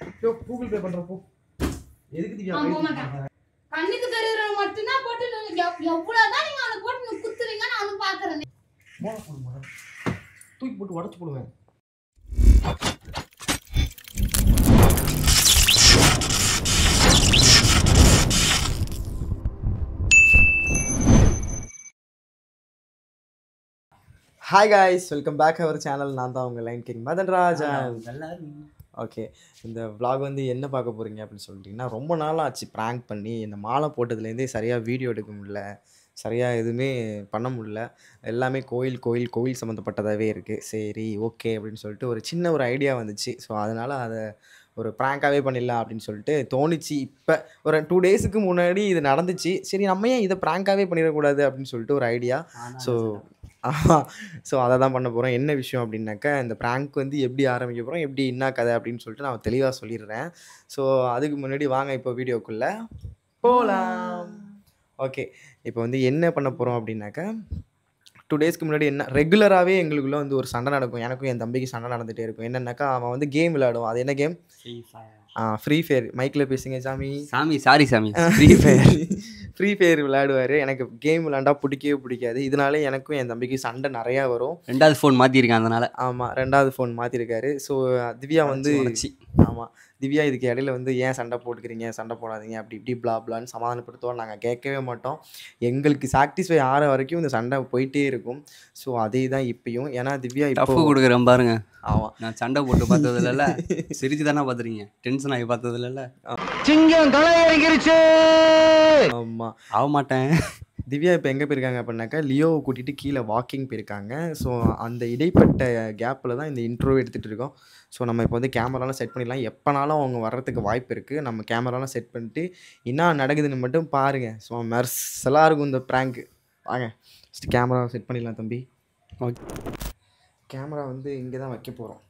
Google Pay பண்ற போ. எதுக்கு திவ்யா கண்ணுக்கு தெரியறவங்க மட்டும் தான் போட்டு எவ்வளவுதான் நீங்க அவனை போட்டு குத்துவீங்க நான் பாக்குறேன். மோள போடுமா தூக்கி போட்டு உடைச்சு போடுவேன். Hi guys, welcome back to our channel. நான் தான் உங்கள் line king Madan Rajan. Okay, இந்த vlog வந்து என்ன பார்க்க போகிறீங்க அப்படின்னு சொல்லிட்டிங்கன்னா, ரொம்ப நாள் ஆச்சு ப்ராங்க் பண்ணி. இந்த மாலை போட்டதுலேருந்தே சரியாக வீடியோ எடுக்க முடியல, சரியாக எதுவுமே பண்ண முடியல. எல்லாமே கோயில் சம்மந்தப்பட்டதாகவே இருக்குது. சரி ஓகே அப்படின்னு சொல்லிட்டு ஒரு சின்ன ஒரு ஐடியா வந்துச்சு. ஸோ அதனால் அதை ஒரு ப்ராங்காகவே பண்ணிடலாம் அப்படின்னு சொல்லிட்டு தோணுச்சு. இப்போ ஒரு 2 டேஸுக்கு முன்னாடி இது நடந்துச்சு. சரி நம்ம ஏன் இதை ப்ராங்காகவே பண்ணிடக்கூடாது அப்படின்னு சொல்லிட்டு ஒரு ஐடியா. ஸோ அதை தான் பண்ண போகிறோம். என்ன விஷயம் அப்படின்னாக்கா, இந்த ப்ராங்க் வந்து எப்படி ஆரம்பிக்க போகிறோம், எப்படி என்ன கதை அப்படின்னு சொல்லிட்டு நான் தெளிவாக சொல்லிடுறேன். ஸோ அதுக்கு முன்னாடி வாங்க இப்போ வீடியோக்குள்ளே போகலாம். ஓகே, இப்போ வந்து என்ன பண்ண போகிறோம் அப்படின்னாக்கா, 2 டேஸ்க்கு முன்னாடி என்ன ரெகுலராகவே எங்களுக்குள்ளே வந்து ஒரு சண்டை நடக்கும். எனக்கும் என் தம்பிக்கு சண்டை நடந்துகிட்டே இருக்கும். என்னன்னாக்கா, அவன் வந்து கேம் விளையாடுவான். அது என்ன கேம்? Free fire. மைக்கில் பேசுங்க சாமி. சாரி சாமி. ஃப்ரீ ஃபயர் விளையாடுவார். எனக்கு கேம் விளையாண்டா பிடிக்கவே பிடிக்காது. இதனால எனக்கும் என் தம்பிக்கு சண்டை நிறையா வரும். 2வது ஃபோன் மாற்றிருக்கேன் அதனால். ஆமாம், 2வது ஃபோன் மாற்றிருக்காரு. ஸோ திவ்யா வந்து ஆமாம் திவ்யா இதுக்கு இடையில வந்து ஏன் சண்டை போட்டுக்கிறீங்க, சண்டை போடாதீங்க அப்படி இப்படி பிளான்னு சமாதானப்படுத்துவோம். நாங்கள் கேட்கவே மாட்டோம். எங்களுக்கு சாட்டிஸ்ஃபை ஆகிற வரைக்கும் இந்த சண்டை போயிட்டே இருக்கும். ஸோ அதே தான் இப்பயும். ஏன்னா திவ்யா இப்போ கொடுக்குறேன் பாருங்க. ஆமாம், நான் சண்டை போட்டு பார்த்ததில்ல, சிரிச்சு தானே பார்த்துறீங்க. டென்ஷன் ஆகி பார்த்ததில்ல. சிங்கம் களை இறங்கிருச்சு. ஆமாம், ஆக மாட்டேன். திவ்யா இப்போ எங்கே போயிருக்காங்க அப்படின்னாக்கா, லியோவை கூட்டிகிட்டு கீழே வாக்கிங் போயிருக்காங்க. ஸோ அந்த இடைப்பட்ட கேப்பில் தான் இந்த இன்ட்ரோ எடுத்துகிட்டு இருக்கோம். ஸோ நம்ம இப்போ வந்து கேமராலாம் செட் பண்ணிடலாம். எப்போனாலும் அவங்க வர்றதுக்கு வாய்ப்பு இருக்குது. நம்ம கேமராலாம் செட் பண்ணிட்டு என்ன நடக்குதுன்னு மட்டும் பாருங்கள். ஸோ மெர்சலாக இருக்கும் இந்த ப்ராங்க்கு. வாங்க ஃபஸ்ட்டு கேமரா செட் பண்ணிடலாம் தம்பி. ஓகே, கேமரா வந்து இங்கே தான் வைக்க போகிறோம்.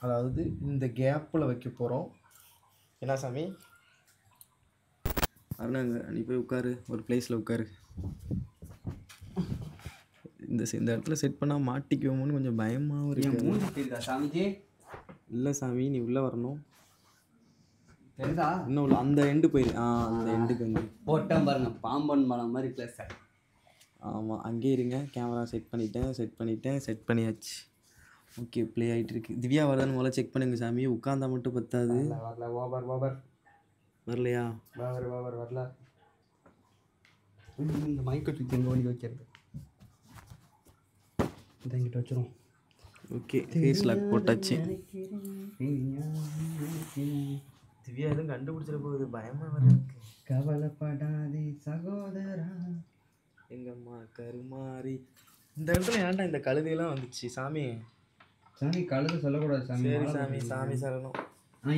அதாவது இந்த கேப்பில் வைக்க போகிறோம். என்ன சாமி அருணாங்க, நீ போய் உட்காரு, ஒரு பிளேஸில் உட்காரு. இந்த இடத்துல செட் பண்ணால் மாட்டிக்குவோமோன்னு கொஞ்சம் பயமாகவும் இருக்கு. சாமிஜி இல்லை சாமி, நீ உள்ளே வரணும். தெரியுதா? இன்னும் உள்ள அந்த எண்டு போயிரு. அந்த எண்டுக்கு வந்து போட்டேன் பாருங்க, பாம்பன் மலம் மாதிரி ப்ளஸ். ஆமாம், அங்கேயே இருங்க. கேமரா செட் பண்ணியாச்சு. ஓகே, ப்ளே ஆகிட்டு இருக்கு. திவ்யா வருதான்னு முதல்ல செக் பண்ணுங்க சாமி. உட்காந்தா மட்டும் பத்தாது. வரலையா? வரல. இந்த மைக்கை தூக்கி எங்கே வண்டி வைக்கிறது? இதை எங்கிட்ட வச்சிரும். ஓகே, ஃபேஸ் லாக் போட்டாச்சு. திவ்யா எதுவும் கண்டுபிடிச்சிட போகுது, பயமாக வர இருக்கு. கவலைப்படாதே சகோதரா, எங்கம்மா கருமாறி. இந்த இடத்துல ஏன்டா இந்த கழுதையெல்லாம் வந்துச்சு சாமி? சாமி கழுதை சொல்லக்கூடாது சாமி. சரி சாமி சரணம்.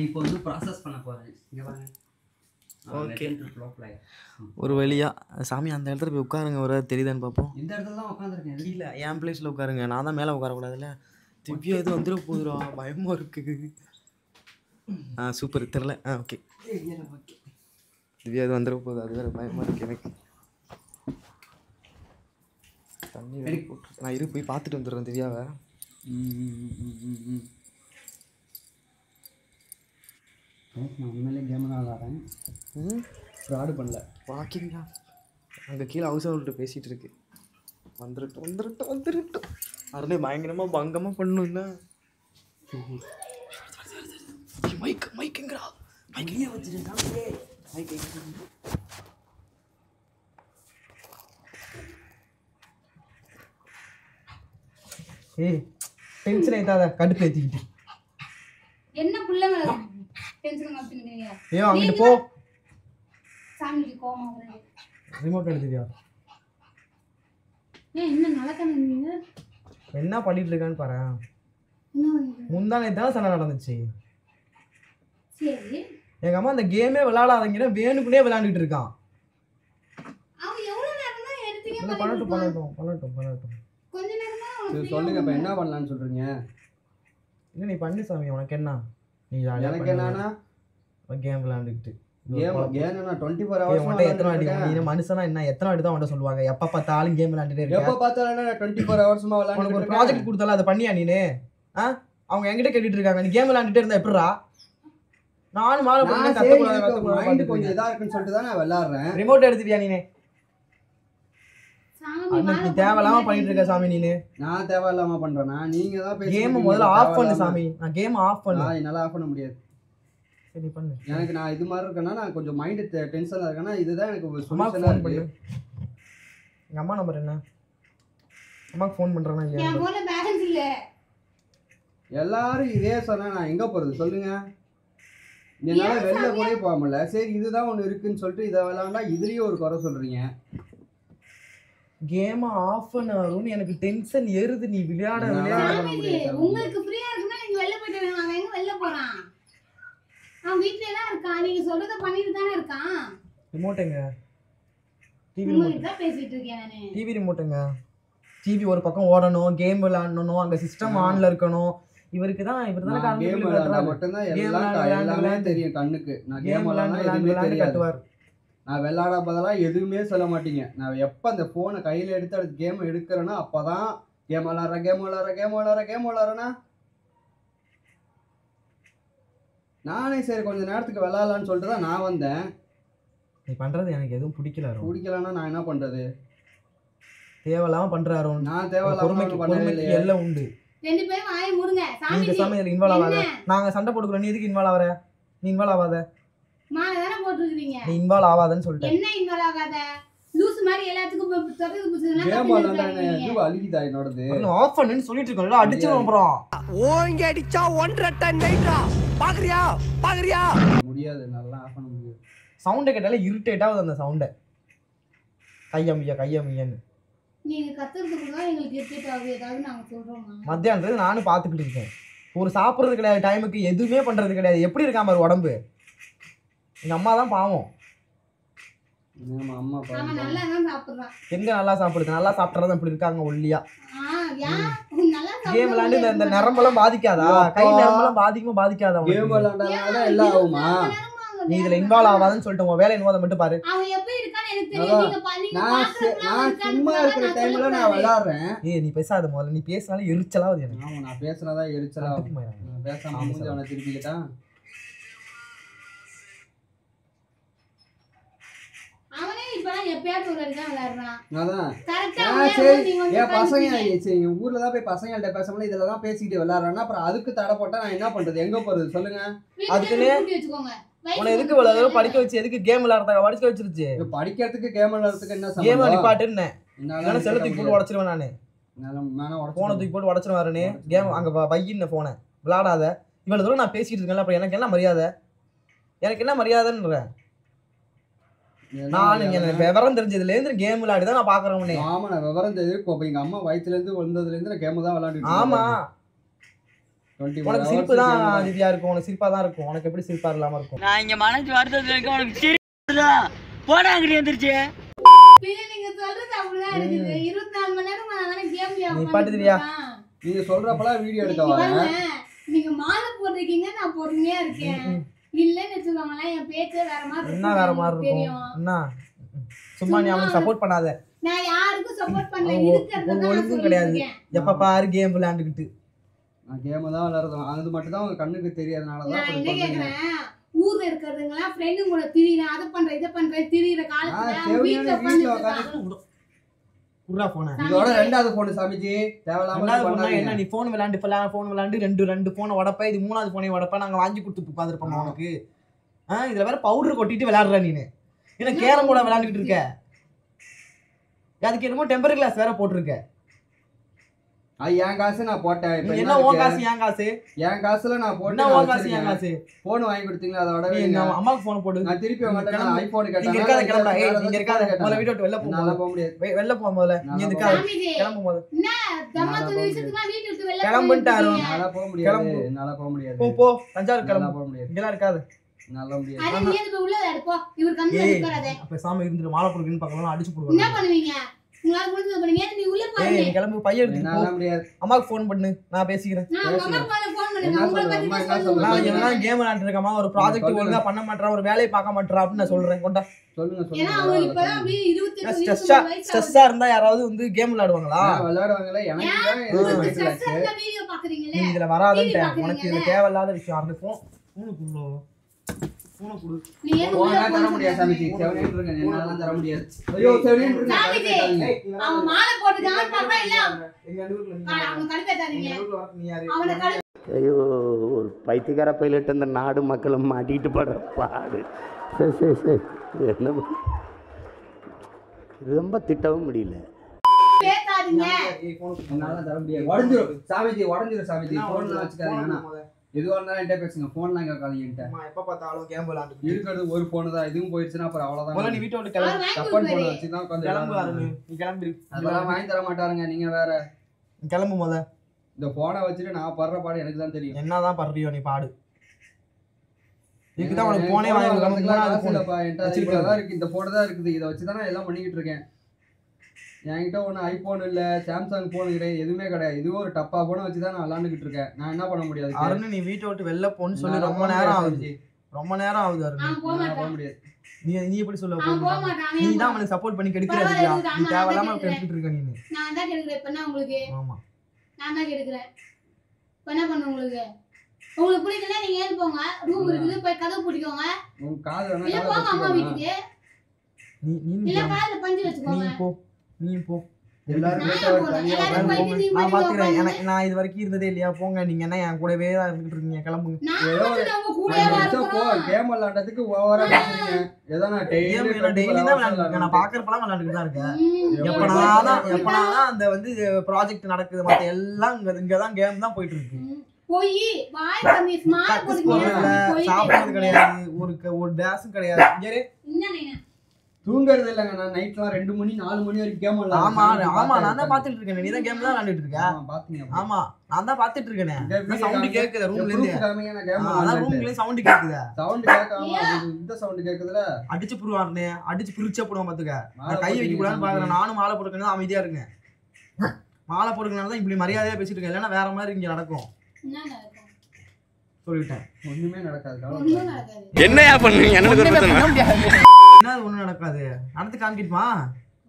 இப்போ வந்து ப்ராசஸ் பண்ண போகிறேன். இங்கே பாருங்க. ஓகே, ஒரு வழியா சாமி அந்த இடத்துல போய் உட்காருங்க. ஒரு தெரியுதான்னு பார்ப்போம். இந்த இடத்துல தான் உட்காந்துருக்கேன். கீழே என் பிளேஸில் உட்காருங்க. நான் தான் மேலே உட்காரக்கூடாதுல்ல. திவ்யா எதுவும் வந்துட போதுரா, பயமாக இருக்குது. சூப்பர், தெரில. ஓகே, திவ்யா எதுவும் வந்துட போகுது, அது வேறு பயமாக இருக்குது எனக்கு. தண்ணி போட்டு நான் போய் பார்த்துட்டு வந்துடுறேன் திவ்யாவை. நான் உண்மையிலே கேம் தான் விளாட்றேன். ஃப்ராடு பண்ணல. வாக்கிங்கா அங்கே கீழே ஹவுஸ் ஓனர்கிட்ட பேசிகிட்டு இருக்கு. வந்துருட்டும் அருணே பயங்கரமாக பங்கமாக பண்ணணும்ல. மைக்குங்கிறா மைக்கையே வச்சுட்டு ஏய் டென்ஷன் ஆயிட்டாத, கடுப்பு ஏற்றிக்கிட்டு என்ன புள்ளங்க டென்ஷன் ஆகுறீங்க? ஏன் அங்கிட்டு போ சாமிக்கு கோவமா வருது. ரிமோட் எடுத்துக்கியா? ஏன் என்ன நடக்கணுங்க? என்ன பண்ணிட்டு இருக்கான்னு பாரு. முந்தானே தான் சண்டை நடந்துச்சு. சரி, எங்க அம்மா அந்த கேமே விளையாடாதீங்கன்னா வேணுக்குனே விளையாண்டுட்டு இருக்கான். அவன் எவ்வளவு நேரம் தான் எடுத்தீங்க? இல்ல பண்ணட்டும் கொஞ்ச நேரமா சொல்லுங்க. இப்போ என்ன பண்ணலாம்னு சொல்றீங்க? இல்லை நீ பண்ணு சாமி, உனக்கு என்ன? நீ எனக்கு என்னன்னா கேம் விளையாண்டுக்கிட்டு கேம் 24 ஹவர்ஸ் எத்தனை வாட்டி நீ மனுஷனா என்ன எத்தனை வாட்டி தான் உன்ட்ட சொல்லுவாங்க? எப்போ பார்த்தாலும் கேம் விளையாண்டுட்டே இருக்க. எப்போ பார்த்தாலும் 24 ஹவர்ஸ்மா விளையாண்டு. ஒரு ப்ராஜெக்ட் கொடுத்தாலும் அதை பண்ணியா நீனு? அவங்க என்கிட்ட கேட்டுட்டு இருக்காங்க, நீ கேம் விளையாண்டுட்டே இருந்தா எப்படிரா? நானும் மாலை போட்டு நான் சரி மைண்ட் கொஞ்சம் இதா இருக்குன்னு சொல்லிட்டு தான் நான் விளையாடுறேன். ரிமோட் எடுத்துட்டியா நீனே? சாமி அன்னைக்கு தேவையில்லாம பண்ணிட்டு இருக்க சாமி நீனு. நான் தேவையில்லாம பண்றேனா? நீங்க தான் பேசி கேம் முதல்ல ஆஃப் பண்ணு சாமி. நான் கேம் ஆஃப் பண்ணு. நான் என்னால ஆஃப் பண்ண முடியாது. சரி பண்ணு. எனக்கு நான் இது மாதிரி இருக்கேன்னா நான் கொஞ்சம் மைண்ட் டென்ஷன்ல இருக்கேன்னா இதுதான் எனக்கு ஒரு அம்மாக்கு சொல்யூஷனா ஃபோன் இருக்கு. பண்ணு. எங்க அம்மா நம்பர் என்ன? அம்மாக்கு ஃபோன் பண்றேனா இல்லையா? என் போன்ல பேலன்ஸ் இல்ல. எல்லாரும் இதே சொன்னா நான் எங்க போறது சொல்லுங்க? என்னால வெளில கூட போக முடியல. சரி இதுதான் ஒண்ணு இருக்குன்னு சொல்லிட்டு இதை விளையாண்டா இதுலயும் ஒரு குறை சொல்றீங்க. கேம் ஆஃப் பண்ணாலும் எனக்கு டென்ஷன் ஏறுது. நீ விளையாட சாமிஜி, உங்களுக்கு ஃப்ரீயா இருக்குன்னா நீங்க வெளில போயிட்டு வாங்க. அவன் எங்க வெளில போறான்? அவன் வீட்லயே தான் இருக்கான். நீங்க சொல்றத பண்ணிட்டு தானே இருக்கான். ரிமோட் எங்க? டிவி உங்க ரிமோட். கிட்ட பேசிட்டு இருக்கேன் நானு. டிவி ரிமோட் எங்க? டிவி ஒரு பக்கம் ஓடணும், கேம் விளையாடணும், அங்க சிஸ்டம் ஆன்ல இருக்கணும். இவருக்கு தான் நான் கேம் விளையாண்டா மட்டும்தான் எல்லாமே தெரியும் கண்ணுக்கு. நான் கேம் விளையாண்டா எதுவுமே தெரியாது. நான் விளையாட பதிலா எதுவுமே சொல்ல மாட்டீங்க. நான் எப்ப அந்த போனை கையில எடுத்து அடுத்து கேம் எடுக்கிறேன்னா அப்பதான் கேம் விளையாடுறேன்னா நானே சரி கொஞ்ச நேரத்துக்கு விளையாடலான்னு சொல்லிட்டு தான் நான் வந்தேன். நீ பண்றது எனக்கு எதுவும் பிடிக்கலன்னா நான் என்ன பண்றது? தேவையில்லாம பண்றாரு. நான் தேவையில்லாம பண்ணவே எல்லாம் உண்டு. ரெண்டு பேரும் வாயை மூடுங்க. நீ இந்த சமயம் இன்வால்வ் ஆகாத. நாங்க சண்டை போட்டுக்கிறோம். நீ எதுக்கு இன்வால்வ் ஆவற? நீ இன்வால்வ் ஆகாத. மாலை தானே போட்டுருக்கீங்க. நீ இன்வால்வ் ஆகாதன்னு சொல்லிட்டேன். என்ன இன்வால்வ் ஆகாத? லூஸ் மாதிரி எல்லாத்துக்கும் தொடர்ந்து புடிச்சதுனா கேம் விளையாண்டா இது அழுகிதா என்னோடது. ஆஃப் பண்ணுன்னு சொல்லிட்டு இருக்கோம்ல, அடிச்சிரும் அப்புறம். ஓங்க அடிச்சா 1.5 டன் வெயிட்ரா. பாக்குறியா? முடியாது, நல்லா ஆஃப் பண்ண முடியாது. சவுண்ட் கேட்டாலே இரிட்டேட் ஆகுது அந்த சவுண்ட். கையமியன்னு நீங்க கத்துறதுக்கு தான் எங்களுக்கு இரிட்டேட் ஆகுது. ஏதாவது நாங்க சொல்றோமா? மத்தியானது நானும் பார்த்துக்கிட்டு இருக்கேன். ஒரு சாப்பிட்றது கிடையாது, டைமுக்கு எதுவுமே பண்றது கிடையாது. எப்படி இருக்கா பாரு உடம்பு. எங்க அம்மா தான் பாவம். அம்மா அவன் நல்லா தான் சாப்பிடுறான். எங்க நல்லா சாப்பிடுது? நல்லா சாப்பிட்றதான் இப்படி இருக்காங்க ஒல்லியா. நல்லா கேம் விளையாண்டு இந்த நரம்பெல்லாம் பாதிக்காதா? கை நரம்பெல்லாம் பாதிக்காதா? கேம் விளையாண்டனால எல்லாம் ஆகுமா? நீ இதுல இன்வால்வ் ஆகாதுன்னு சொல்லிட்டு உன் வேலை இன்வால்வ் மட்டும் பாரு. அவன் எப்படி இருக்கான்னு எனக்கு தெரியும். நீங்க பண்ணீங்க. நான் சும்மா இருக்கிற டைம்ல நான் விளையாடுறேன். நீ பேசாத முதல்ல. நீ பேசினாலும் எரிச்சலாவது எனக்கு. ஆமா, நான் பேசுனதா எரிச்சலாவது. நான் பேசாம மூஞ்சி அவனை திருப்பிக்கிட்டா அவனே இப்பலாம் எப்பயாவது ஒரு அடி தான் விளையாடுறான். அதான் கரெக்ட்டா என் பசங்க சரி ஊர்ல தான் போய் பசங்கள்ட்ட பேசாமல இதுல தான் பேசிக்கிட்டு விளையாடுறான்னா அப்புறம் அதுக்கு தடை போட்டா நான் என்ன பண்றது? எங்க போறது சொல்லுங்க? அதுக்குனே வச்சுக்கோங்க. உன எதுக்கு விளையாட படிக்க வச்சு எதுக்கு கேம் விளையாடுறதுக்கு படிக்க வச்சிருச்சு? படிக்கிறதுக்கு கேம் விளையாடுறதுக்கு என்ன கேம் சம்பந்தம்? நிப்பாட்டுன்னு என்னால செல்ல தூக்கி போட்டு உடைச்சிருவேன் நானு. போனை தூக்கி போட்டு உடைச்சிருவாருன்னு கேம் அங்க வையின்னு போனை விளையாடாத. இவ்வளவு தூரம் நான் பேசிட்டு இருக்கேன்ல, அப்புறம் எனக்கு என்ன மரியாதை? எனக்கு என்ன மரியாதைன்ற? நான் விவரம் தெரிஞ்சதுல இருந்து கேம் விளையாடிதான் நான் பாக்குறேன். ஆமா, நான் விவரம் தெரியும். எங்க அம்மா வயிற்றுல இருந்து வந்ததுல இருந்து நான் கேம் தான் விளையாடிட்டு. ஆமா, உனக்கு சிரிப்பு தான் திவ்யா இருக்கும். உனக்கு சிரிப்பா தான் இருக்கும். உனக்கு எப்படி சிரிப்பா இல்லாம இருக்கும்? நான் இங்க மனசு வருத்தத்துல இருக்க உனக்கு சிரிப்புதா. போடா அங்கடி வந்துருச்சு. நீங்க சொல்றது அப்படிதான் இருக்குது. 24 மணி நேரம் நான் கேம் நீ பாட்டு திவ்யா. நீங்க சொல்றப்பலாம் வீடியோ எடுக்க வரேன். நீங்க மாலை போடுறீங்க, நான் பொறுமையா இருக்கேன். இல்லன்னு வச்சுக்கோங்களேன், என் பேச்சே வேற மாதிரி என்ன வேற மாதிரி இருக்கும்? என்ன சும்மா நீ அவனுக்கு சப்போர்ட் பண்ணாத. நான் யாருக்கும் சப்போர்ட் பண்ணல. ஒரு ஒழுங்கும் கிடையாது. எப்ப பாரு கேம் விளையாண்டுக்கிட்டு. நான் கேம் தான் விளையாடுறேன். அது மட்டும் தான் உங்க கண்ணுக்கு தெரியாதனால தான் நான் என்ன கேக்குறேன், ஊர்ல இருக்கிறதுங்களா ஃப்ரெண்டு கூட திரியிற, அதை பண்ற இதை பண்ற திரியிற காலத்துல வீட்ல உட்கார்ந்து குர்ரா போன இதோட ரெண்டாவது போன் சாமிஜி தேவலாம பண்ணாதீங்க. என்ன நீ போன் விளையாண்டு ரெண்டு போனை உடைப்ப, இது மூணாவது போனை உடைப்ப. நாங்க வாங்கி கொடுத்து உட்கார்ந்துருப்போம் உனக்கு. இதுல வேற பவுடர் கொட்டிட்டு விளையாடுற நீனு. என்ன கேரம் போர்டு விளையாண்டுக்கிட்டு இருக்க. அதுக்கு என்னமோ டெம்பர் கிளாஸ் வேற போட்டிருக்க. என் காசு நான் போட்டேன். இப்ப என்ன உன் காசு என் காசு? என் காசுல நான் போட்டேன். என்ன உன் காசு என் காசு? போன் வாங்கி கொடுத்தீங்களா? அதோட அம்மாக்கு போன் போடு. நான் திருப்பி உங்ககிட்ட ஐபோன் கேட்டேன். நீங்க இருக்காத கிளம்புடா. நீங்க இருக்காத முதல்ல வீடியோ விட்டு வெளில போ. நான் போக முடியாது. வெளில போ முதல்ல. நீங்க இருக்காத கிளம்பு முதல்ல. என்ன தம்மா துணி விஷயத்துக்கு வீட்ல விட்டு வெளில கிளம்பிட்டாரு. என்னால போக முடியாது. என்னால போக முடியாது. போ தஞ்சாவூர் கிளம்பு. போக முடியாது. இங்கலாம் இருக்காத. என்னால முடியாது. அட நீ எது உள்ள போ. இவர் கண்ணு உட்காராதே. அப்ப சாமி இருந்துட்டு மாலை போடுறேன்னு பார்க்கலாம், அடிச்சு போடுவாங்க. என்ன பண்ணுவீங்க? உங்களால முடிஞ்சது பண்ணுங்க. நீ உள்ள பாருங்க. நீ கிளம்பு, பைய எடுத்து போ. என்னால முடியாது. அம்மாக்கு ஃபோன் பண்ணு, நான் பேசிக்கிறேன். நான் அம்மா மேல ஃபோன் பண்ணுங்க. உங்களை பத்தி என்ன சொல்லுங்க. நான் எல்லாம் கேம் விளையாண்டு இருக்கமா, ஒரு ப்ராஜெக்ட் ஒழுங்கா பண்ண மாட்டறான், ஒரு வேலையை பார்க்க மாட்டறான் அப்படி நான் சொல்றேன். கொண்டா சொல்லுங்க ஏன்னா அவங்க இப்பதான் அப்படியே 28 வயசு ஸ்ட்ரெஸ்ஸா இருந்தா யாராவது வந்து கேம் விளையாடுவாங்களா? விளையாடுவாங்கல. எனக்கு தான் ஸ்ட்ரெஸ் இருந்தா வீடியோ பாக்குறீங்களே. நீ இதுல வராதன்ட்ட. உனக்கு இது தேவையில்லாத விஷயம். அந்த ஃபோனுக்குள்ள போனை கொடு. நீ ஏன் போனா உள்ள தர முடியாது சாமிஜி. செவனேன்னு இருங்க. என்னால தர முடியாது. ஐயோ செவனேன்னு இருங்க. சாமிஜி, அவன் மாலை போட்டுக்காம பாப்பா இல்ல எங்க நடுவுல நீ அவன் கடுப்பேத்தாதீங்க. நடுவுல வர நீ யாரு? அவனை கடு ஐயோ ஒரு பைத்தியக்கார பைலட் அந்த நாடு மக்களும் மாட்டிக்கிட்டு படுற பாடு. சரி என்ன ரொம்ப திட்டவும் முடியல. பேசாதீங்க. ஏய் போன் கொடு. என்னால தர முடியாது. உடைஞ்சிரும் சாமிஜி, உடைஞ்சிரும் சாமிஜி. போன்ல வச்சுக்காதீங்க. வேணாம். எதுவா இருந்தாலும் என்கிட்ட பேசுங்க. போன்லாம் கேட்காதீங்க என்கிட்ட. அம்மா எப்ப பார்த்தாலும் கேம் விளையாண்டுட்டு இருக்கிறது ஒரு போன் தான். இதுவும் போயிடுச்சுன்னா அப்புறம் முதல்ல நீ அவ்வளவுதான். வீட்டை விட்டு அவர் கிளம்பு. வாங்கி தப்பன் போன் கொடுப்பாரு. வச்சு தான் உட்காந்து கிளம்பு அருண். நீ கிளம்பு. அதெல்லாம் வாங்கி தர மாட்டாருங்க. நீங்க வேற. நீ கிளம்பு முத. இந்த போனை வச்சுட்டு நான் படுற பாடு எனக்கு தான் தெரியும். என்னதான் பண்றியோ நீ பாடு. இதுக்கு தான் உனக்கு போனே வாங்கி கொடுக்காம மூணாவது போன் இல்லப்பா, என்கிட்ட வச்சிருக்காரு. தான் இருக்கு. இந்த போன் தான் இருக்குது. இதை வச்சு தான் நான் எல்லாம் பண்ணிக்கிட்டு இருக்கேன். என்கிட்ட ஒன்றும் ஐபோன் இல்ல, சாம்சங் போன் கிடையாது, எதுவுமே கிடையாது. இதுவும் ஒரு டப்பா போனை வச்சு தான் நான் விளாண்டுக்கிட்டு இருக்கேன். நான் என்ன பண்ண முடியாது? அருண் நீ வீட்டை விட்டு வெளில போன்னு சொல்லி ரொம்ப நேரம் ஆகுது. ரொம்ப நேரம் ஆகுது அருண். அவன் போக போக மாட்டான். முடியாது. நீ எப்படி சொல்ல அவன் போக போற? மாட்டான். நீ தான் அவனுக்கு சப்போர்ட் பண்ணி கெடுக்கிறதுயா. நீ தேவையில்லாம கெடுத்துட்டு இருக்க நீ. நான் தான் கெடுக்கிறேன். இப்ப என்ன உங்களுக்கு? ஆமா. நான் தான் கெடுக்கிறேன். இப்ப என்ன பண்ண உங்களுக்கு? உங்களுக்கு பிடிக்கல நீங்க ஏன் போங்க. ரூம் இருக்குது, போய் கதவு பூட்டிக்கோங்க. உன் காது வேணா இல்ல காதை போங்க அம்மா வச்சுக்கோங்க. வீட்டுக்கு. நீ இல்ல காதுல பஞ்சு நீ வச்சுக்கோங்க. போ. நீ போ. எல்லாரும் நான் வீட்டை ஏன் விட்டு போறேன்? தனியா எல்லாரும் உட்காந்து போயிட்டு நீ நான் மட்டும் பாத்துக்கிறேன். உட்காந்து. எனக்கு நான் இது வரைக்கும் இருந்ததே இல்லையா? போங்க நீங்க என்ன என் கூடவே தான் இருந்துட்டு இருக்கீங்க. கிளம்புங்க. நான் ஏதோ மட்டும் உங்க கூடவே 5 நிமிஷம் போ. வரணும். கேம் விளையாடுறதுக்கு ஓவரா பேசுறீங்க. ஏதோ நான் கேம் நான் டெய்லி தான் விளையாண்டுருக்கேன். நான் பாக்குறப்பலாம் விளையாண்டுட்டு தான் இருக்கேன். எப்பனாதான் அந்த வந்து ப்ராஜெக்ட் நடக்குது, மத்த எல்லாம் இங்கதான் கேம் தான் போயிட்டு இருக்கு. போய் வாய் பண்ணி ஸ்மார்ட் கக்கூஸ் போடுங்க. போடுறதுல சாப்பிடுறது கிடையாது, ஒரு டேஸும் கிடையாது. இங்க இரு. என்ன நீங்க? தூங்குறது இல்லைங்க. நான் நைட்லாம் 2 மணி 4 மணி வரைக்கும் கேம் ஆமா ஆமா நான் தான் பாத்துட்டு இருக்கேன். நீ தான் கேம் தான் விளையாண்டுட்டு இருக்க. பாத்தீங்க. ஆமா நான் தான் பாத்துட்டு இருக்கேன். சவுண்ட் கேக்குது ரூம்ல இருந்து. அதான் ரூம்ல இருந்து சவுண்ட் கேக்குது. சவுண்ட் கேட்காம இந்த சவுண்ட் கேக்குதுல. அடிச்சு புடுவாருனே, அடிச்சு பிரிச்சே போடுவோம் பாத்துக்க. நான் கை வைக்க கூடாதுன்னு பாக்குறேன். நானும் மாலை போட்டுக்கணும், அமைதியா இருங்க. மாலை போட்டுக்கனால தான் இப்படி மரியாதையா பேசிட்டு இருக்கேன். இல்லைன்னா வேற மாதிரி இங்க நடக்கும். என்ன நடக்கும்? சொல்லிட்டேன். ஒண்ணுமே நடக்காது. ஒண்ணும் நடக்காது. என்னையா பண்ணுவீங்க? எனக்கு ஒரு பிரச்சனை. என்ன ஒண்ணும் நடக்காது. நடத்தி காமிக்கிட்டுமா?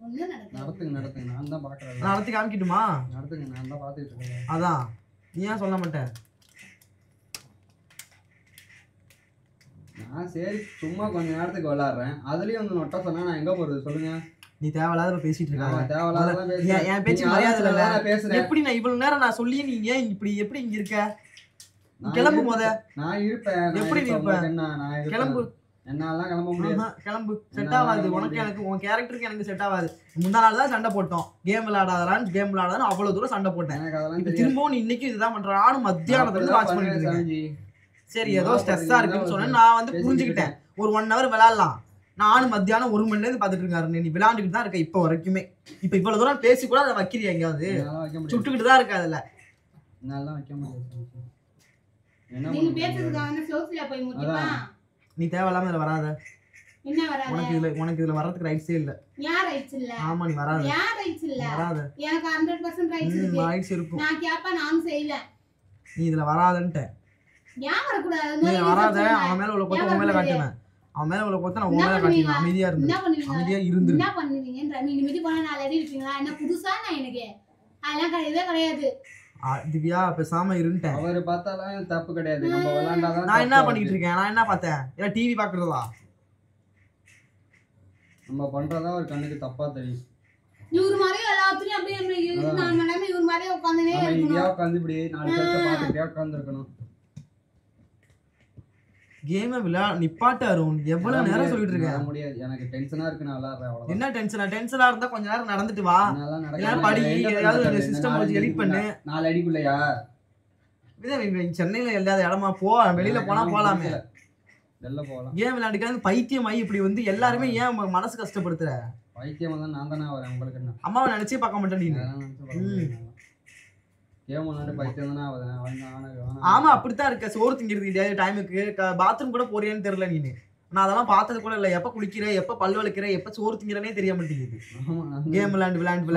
ஒண்ணும் நடக்காது. நடத்துங்க. நான் தான் பாக்குறேன். நான் நடத்தி காமிக்கிட்டுமா? நடத்துங்க. நான் தான் பாத்துட்டு இருக்கேன். அதான் நீ ஏன் சொல்ல மாட்டேன்? நான் சரி சும்மா கொஞ்ச நேரத்துக்கு விளையாடுறேன். அதுலயும் வந்து நொட்டா சொன்னா நான் எங்க போறது சொல்லுங்க. நீ தேவையில்லாத பேசிட்டு இருக்காங்க. தேவையில்லாத என் பேச்சு மரியாதை இல்ல. பேசுறேன். எப்படி நான் இவ்வளவு நேரம் நான் சொல்லி நீ ஏன் இப்படி எப்படி இங்க இருக்க? நீ கிளம்பு முத. நான் இருப்பேன். எப்படி நீ இருப்ப? என்ன நான் கிளம்பு. என்னாலாம் கிளம்ப முடியாது. கிளம்பு. செட் ஆகாது உனக்கு, எனக்கு உன் கேரக்டருக்கு எனக்கு செட் ஆகாது. முந்தா நாள் தான் சண்டை போட்டோம். கேம் விளையாடாதான்னு கேம் விளையாடாதான்னு அவ்வளவு தூரம் சண்டை போட்டேன். எனக்கு அதெல்லாம் இப்ப தெரியாது. திரும்பவும் நீ இன்னைக்கு இதுதான் பண்ற. நானும் மத்தியானத்துல இருந்து வாட்ச் பண்ணிட்டு இருக்கேன். சாமிஜி. சரி ஏதோ ஸ்ட்ரெஸ்ஸா இருக்குன்னு சொன்னேன். நான் வந்து புரிஞ்சுக்கிட்டேன். ஒரு 1 hour விளையாடலாம். நானும் மத்தியானம் 1 மணில இருந்து பாத்துட்டு இருக்காரு. நீ விளையாண்டுக்கிட்டு தான் இருக்க இப்ப வரைக்குமே. இப்ப இவ்வளவு தூரம் பேசி கூட அதை வைக்கிறியா எங்கயாவது? என்னால வைக்க முடியாது. சுட்டுக்கிட்டு தான் இருக்க அதுல. என்னால வைக்க முடியாது. என்ன நீங்க பண்ண பேசுறதுக்காக வந்து சோசியா போய் முட்டிப்பா. நீ தேவையில்லாம இதுல வராத. என்ன வராது? உனக்கு இதுல வர்றதுக்கு ரைட்ஸே இல்ல. யார் ரைட்ஸ் இல்ல? ஆமா நீ வராத. யார் ரைட்ஸ் இல்ல? வராத. எனக்கு 100% ரைட்ஸ் இருக்கு. ரைட்ஸ் இருக்கும். நான் கேப்பா நானும் செய்வேன். நீ இதுல வராதன்ட்ட. ஏன் வரக்கூடாது? நீ வராத. அவன் மேல உள்ள கொத்த உன் மேல காட்டுவேன். அவன் மேல உள்ள கொத்த நான் உன் மேல காட்டுவேன். அமைதியா இருந்து. என்ன பண்ணுவீங்க? அமைதியா இருந்து. என்ன பண்ணுவீங்கன்ற நீ நிமிதி போனா 4 அடி இருப்பீங்களா? என்ன புதுசா நான் எனக்கு அதெல்லாம் கிடையவே கிடையாது. திவ்யா பேசாம இருந்துட்டேன். அவரு பார்த்தாலும் தப்பு கிடையாது. நம்ம விளையாண்டாதான் நான் என்ன பண்ணிட்டு இருக்கேன்? நான் என்ன பார்த்தேன்? ஏன் டிவி பாக்குறதா? நம்ம பண்றதா ஒரு கண்ணுக்கு தப்பா தெரியும். இவரு மாதிரி எல்லாத்துலயும் அப்படியே நான் மேடம் இவரு மாதிரி உட்காந்துனே நம்ம இருக்கணும். இங்கேயா உட்காந்து இப்படி 4 பேர்த்த பார்த்துட்டே உட்கார்ந்து இருக்கணும். கேமை நிப்பாட்டு அருண். எவ்வளவு நேரம் சொல்லிட்டு இருக்கேன்? முடியாது. எனக்கு டென்ஷனா இருக்கு. நான் விளையாடுறேன் அவ்வளவுதான். என்ன டென்ஷனா இருந்தா கொஞ்ச நேரம் நடந்துட்டு வா. என்னால இல்ல நடக்காது. படி, எங்க ஏதாவது போய் ஒரு சிஸ்டம் வச்சு எடிட் பண்ணு. 4 அடிக்குள்ளயா? சென்னையில இல்லாத இடமா போ. வெளியில போனா போலாமே. வெளில போகலாம். கேம் விளையாண்டுக்காது பைத்தியமாயி இப்படி வந்து எல்லாருமே ஏன் மனசு கஷ்டப்படுத்துற? பைத்தியம் தான் நான் தானே வரேன். உங்களுக்கு என்ன? அம்மாவை நினைச்சே பார்க்க மாட்டேன் நீ. கேம் விளையாண்டு பைத்தியம் தானே ஆகுது. ஆமா அப்படித்தான் இருக்க. சோறு திங்கிறது கிடையாது டைமுக்கு. பாத்ரூம் கூட போறியான்னு தெரியல நீ. நான் அதெல்லாம் பார்த்தது கூட இல்ல. எப்ப குளிக்கிற, எப்ப பல் வலிக்கிற, எப்ப சோறு திங்கிறனே தெரிய மாட்டேங்குது. கேம் விளையாண்டு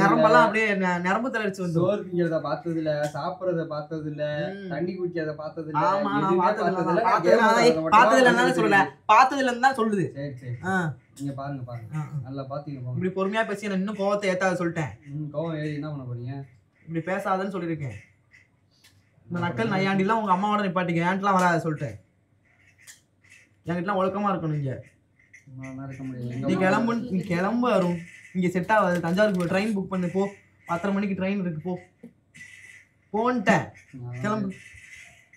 நரம்பெல்லாம் அப்படியே நரம்பு தளர்ச்சி வந்து. சோறு திங்கிறத பார்த்தது இல்ல, சாப்பிடுறத பார்த்தது இல்ல, தண்ணி குடிக்கிறத பார்த்தது இல்ல. ஆமா நான் பார்த்தது இல்லன்னு சொல்லல. பார்த்தது இல்லன்னு தான் சொல்லுது. சரி சரி. நீங்க பாருங்க நல்லா பாத்தீங்க. இப்படி பொறுமையா பேசி நான் இன்னும் கோவத்தை ஏத்தாத சொல்லிட்டேன். கோவம் ஏறி என்ன பண்ண போறீங்க? இப்படி பேசாதன்னு சொல்லியிருக்கேன். இந்த நக்கல் நையாண்டிலாம் உங்க அம்மாவோட நிப்பாட்டிக்க. ஏன்ட்டுலாம் வராத சொல்லிட்டேன். என்கிட்டலாம் ஒழுக்கமா இருக்கணும் இங்க. இருக்க முடியாது. நீ கிளம்பு அருண். இங்க செட் ஆகாது. தஞ்சாவூருக்கு ட்ரெயின் புக் பண்ணு போ. 10:30 மணிக்கு ட்ரெயின் இருக்கு போ. போன்ட்டேன் கிளம்பு.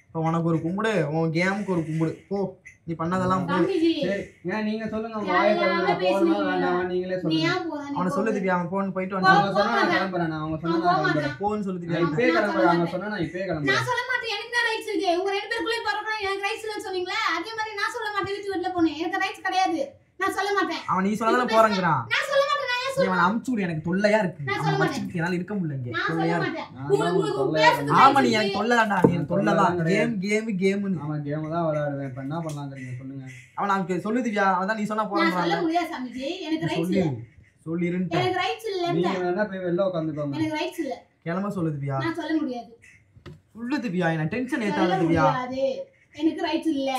இப்போ உனக்கு ஒரு கும்பிடு, உன் கேமுக்கு ஒரு கும்பிடு போ. நீ பண்ணதெல்லாம் போ. சரி நீங்க சொல்லுங்க. வாயை திறந்து போகணுமா வேண்டாமா நீங்களே சொல்லுங்க. அவனை சொல்லு திவ்யா, அவன் போன் போயிட்டு அவங்க சொன்னா நான் கிளம்புறேன். அவங்க சொன்னா நான் கிளம்புறேன். போன்னு சொல்லு திவ்யா. இப்பவே கிளம்புறேன். அவங்க சொன்னா நான் இப்பவே கிளம்புறேன். நான் சொல்ல மாட்டேன். எனக்கு தான் ரைட்ஸ் இருக்கு. உங்க ரெண்டு பேருக்குள்ளே போறப்ப எனக்கு ரைட்ஸ் இல்லன்னு சொன்னீங்களே, அதே மாதிரி நான் சொல்ல மாட்டேன். வீட்டு வெளில போனேன், எனக்கு ரைட்ஸ் கிடையாது. நான் சொல்ல மாட்டேன். அவன் நீ சொல்லதானே போறங்கறான். நான் சொல்ல மாட்டேன். நான் ஏன் சொல்ல அவன் அமுச்சு விடு. எனக்கு தொல்லையா இருக்கு. நான் சொல்ல மாட்டேன். என்னால இருக்க முடியல இங்க. நான் சொல்ல தொல்லையா மாட்டேன். இருக்கு. உங்களுக்கு பேசுறது ஆமா நீ எனக்கு தொல்லதாடா. நீ எனக்கு தொல்லதான். கேம்னு. ஆமா கேம் தான் விளையாடுவேன். இப்ப என்ன பண்ணலாம்ங்கறீங்க சொல்லுங்க. அவன் நமக்கு சொல்லு திவ்யா. அதான் நீ சொன்னா நான் போறங்கறான். சொல்ல முடியாது சாமிஜி. எனக்கு ரைட்ஸ் இல்ல. சொல்லிருன்ட்ட. எனக்கு ரைட்ஸ் இல்ல. நீங்க வேணா போய் வெளில உட்கார்ந்துக்கோங்க. எனக்கு ரைட்ஸ் இல்ல. கிளம்ப சொல்லு திவ்யா. நான் சொல்ல முடியாது. சொல்லு திவ்யா. என்ன டென்ஷன் சொல்ல ஏத்தாத திவ்யா. முடியாது. எனக்கு ரைட்ஸ் இல்ல.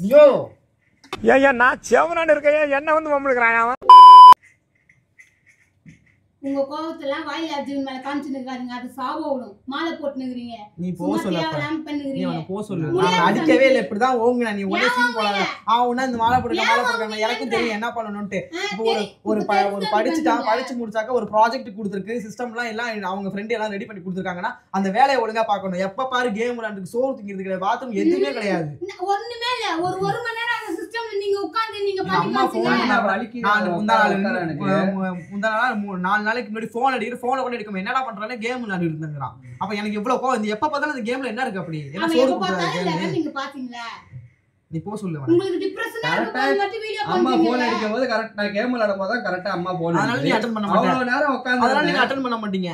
ஐயோ ஏன் நான் செவனான்னு இருக்கேன். என்ன வந்து மம்முழுக்கிறான் அவன். உங்க கோவத்தெல்லாம் வாயில அர்ஜுன் மேல காமிச்சுன்னு இருக்காதீங்க. அது சாவோடும். மாலை போட்டுனுங்கறீங்க. நீ போ சொல்லு. நீ பண்ணுங்கறீங்க. அவனை போ சொல்லு. முடியாது நான் அடிக்கவே சாமி. இல்ல. இப்படிதான் ஓங்குன. நீ உடனே சீன் போடாத. அவனா இந்த மாலை போடுறாங்க. எனக்கும் தெரியும் என்ன பண்ணணும்னு. இப்போ ஒரு படிச்சு முடிச்சாக்க ஒரு ப்ராஜெக்ட் கொடுத்துருக்கு. சிஸ்டம்லாம் எல்லாம் அவங்க ஃப்ரெண்ட் எல்லாம் ரெடி பண்ணி கொடுத்துருக்காங்கன்னா அந்த வேலையை ஒழுங்கா பார்க்கணும். எப்ப பாரு கேம் விளையாண்டுக்கு சோறு திங்கிறது கிடையாது. பாத்ரூம் எதுவுமே கிடையாது. ஒண்ணுமே இல்ல. ஒரு மணி நேரம் அந்த சிஸ்டம்ல நீங்க உட்கார்ந்து நீங்க அம்மா பண்ணி போன் வலிக்குது. முந்தா நாள் 4 நாளைக்கு முன்னாடி போன் அடிக்கிற போனை கூட எடுக்க என்னடா பண்றானே கேம் விளையாடி இருந்தாங்கிறான். அப்ப எனக்கு எவ்வளவு கோவம். இந்த எப்ப பார்த்தாலும் இந்த கேம்ல என்ன இருக்கு அப்படி என்ன சோறு கொடுக்குறாங்க. நீங்க பாத்தீங்களா? நீ போ சொல்லு. உங்களுக்கு டிப்ரஷனா இருக்கும்போது மட்டும் வீடியோ அம்மா பண்ணுவீங்க. போன் அடிக்கும்போது கரெக்ட் நான் கேம் விளையாடும்போது தான் கரெக்ட்டா அம்மா போன் அதனால நீ அட்டெண்ட் பண்ண மாட்டீங்க. அவ்வளவு நேரம் உட்கார்ந்து அதனால நீங்க அட்டெண்ட் பண்ண மாட்டீங்க.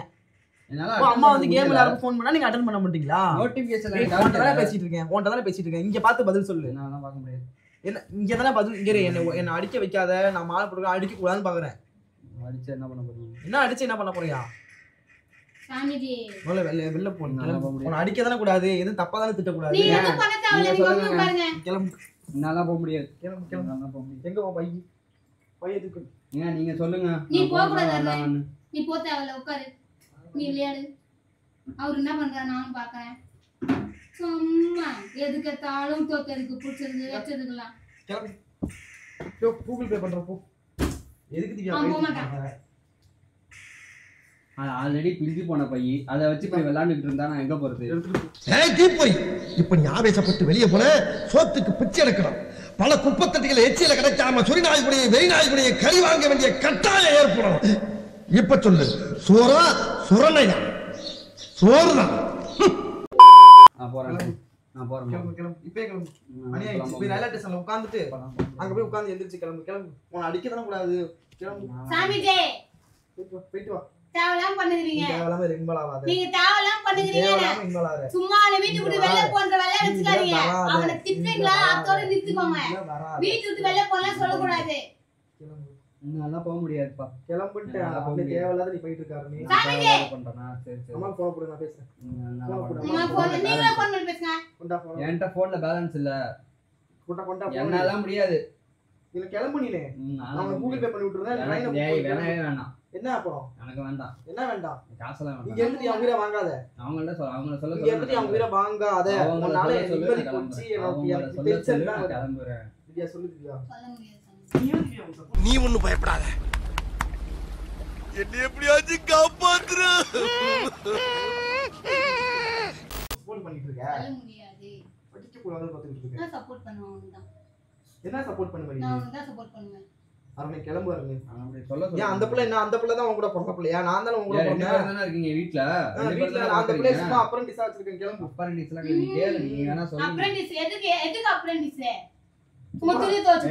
என்னால அம்மா வந்து கேம் விளையாட ஃபோன் பண்ணா நீங்க அட்டெண்ட் பண்ண மாட்டீங்களா? நோட்டிபிகேஷன் உன்கிட்ட தானே பேசிட்டு இருக்கேன். இங்க பார்த்து பதில் சொல்லு. நான் பார்க்க முடியாது. என்ன இங்க தானே பதில். இங்க என்ன அடிக்க வைக்காத. நான் மாலை போடுறேன். அடிக்க கூடாதுன்னு பாக்குறேன். அடிச்சு என்ன பண்ண போறீங்க? என்ன அடிச்சு என்ன பண்ண போறியா? சாமிஜி வெளில போணும். உன்னை அடிக்க தானே கூடாது. எதுவும் தப்பா தானே திட்ட கூடாது. நீங்க எதுவும் பண்ண தேவையில்ல. நீங்க வந்து பாருங்க. கிளம்பு. என்னால போக முடியாது. கிளம்பு. என்னால போக முடியாது. எங்க போ பை எதுக்கு? ஏன் நீங்க சொல்லுங்க. நீ போக கூடாது. நீ போ தேவையில்ல. உட்காரு. நீ விளையாடு. அவர் என்ன பண்றாரு நானும் பாக்குறேன். சும்மா எதுக்கத்தாலும் தோத்ததுக்கு பிடிச்சது வச்சதுக்கலாம். கிளம்பு. கூகுள் பே பண்ற போ. எதுக்கு திவ்யா போக மாட்டேன். ஆல்ரெடி பிஞ்சு போன பை அதை வச்சு போய் விளையாண்டுட்டு இருந்தா நான் எங்க போறது? தீப்பொறி இப்ப நீ ஆவேசப்பட்டு வெளியே போன சோத்துக்கு பிச்சை எடுக்கணும். பல குப்பத்தட்டிகளை எச்சியில கிடைக்காம சுரிநாய்குடியை வெறிநாய்குடியை கறி வாங்க வேண்டிய கட்டாயம் ஏற்படும். இப்ப சொல்லு, சோறா சுரணையா? சோறுதான். நான் போறேன். கிளம்பு. இப்பவே கிளம்பு. போய் ரயில்வே ஸ்டேஷன்ல உட்கார்ந்துட்டு அங்க போய் உட்கார்ந்து எந்திரிச்சு கிளம்பு. உன்னை அடிக்க தானே கூடாது. கிளம்பு. சாமிஜி போயிட்டு வா. தேவலாம் பண்ணுகிறீங்க. தேவலாம இன்வால்வ் ஆகாத. நீங்க தேவலாம் பண்ணுகிறீங்க. தேவலாம இன்வால்வ் ஆகாத. சும்மா வீட்டு விட்டு வெளிய போன்ற வேலை வச்சுக்காதீங்க. அவனை திட்டுறீங்களா அதோட நிறுத்திக்கோங்க. வீட்டு விட்டு வெளிய போலாம் சொல்ல கூடாது. என்னால போக முடியாதுப்பா. கிளம்பிட்டு அப்படியே தேவலாத நீ போயிட்டு இருக்காரு. நீ பண்றேனா? சரி சரி. அம்மா போன் போடு. நான் பேசுறேன். அம்மா போன் நீங்க போன் பண்ணி பேசுங்க. கொண்டா போன். என்கிட்ட போன்ல பேலன்ஸ் இல்ல. கொண்டா என்னால முடியாது. இல்ல கிளம்பு நீனே. நான் கூகுள் பே பண்ணி விட்டுறேன். வேணாம். என்ன அப்புறம்? எனக்கு வேண்டாம். என்ன வேண்டாம்? காசெல்லாம் வேண்டாம். இங்க இருந்து அவங்க வீர வாங்காத. அவங்கள சொல்ல இங்க இருந்து அவங்க வீர வாங்காத. உன்னால நிம்மதி போச்சு. எனக்கு டென்ஷன் தான் வருது. கிளம்புறேன். திவ்யா சொல்லு திவ்யா. சொல்ல முடியாது. நீ ஒண்ணும் பயப்படாத. என்ன எப்படியாச்சும் காப்பாத்துற. சப்போர்ட் பண்ணிட்டு இருக்க. சொல்ல முடியாது. படிக்க கூடாதுன்னு பாத்துட்டு இருக்க. நான் சப்போர்ட் பண்ணுவேன் தான். என்ன சப்போர்ட் பண்ணுவ நீ? நான் தான் சப்போர்ட் பண்ணுவேன். அவனை கிளம்பு வரணும். அப்படி சொல்ல ஏன் அந்த பிள்ளை என்ன அந்த பிள்ளை தான் உன் கூட பிறந்த பிள்ளையா? நான் தானே உன் கூட பிறந்தேன். தானே இருக்கீங்க வீட்ல. வீட்ல அந்த பிள்ளை சும்மா அப்ரண்டிஸா வச்சிருக்கேன். கிளம்பு. அப்ரண்டிஸ்லாம் நீ கேளு. நீ வேணா சொல்லுங்க. அப்ரண்டிஸ் எதுக்கு அப்ரண்டிஸ்? சும்மா துணி துவைச்சு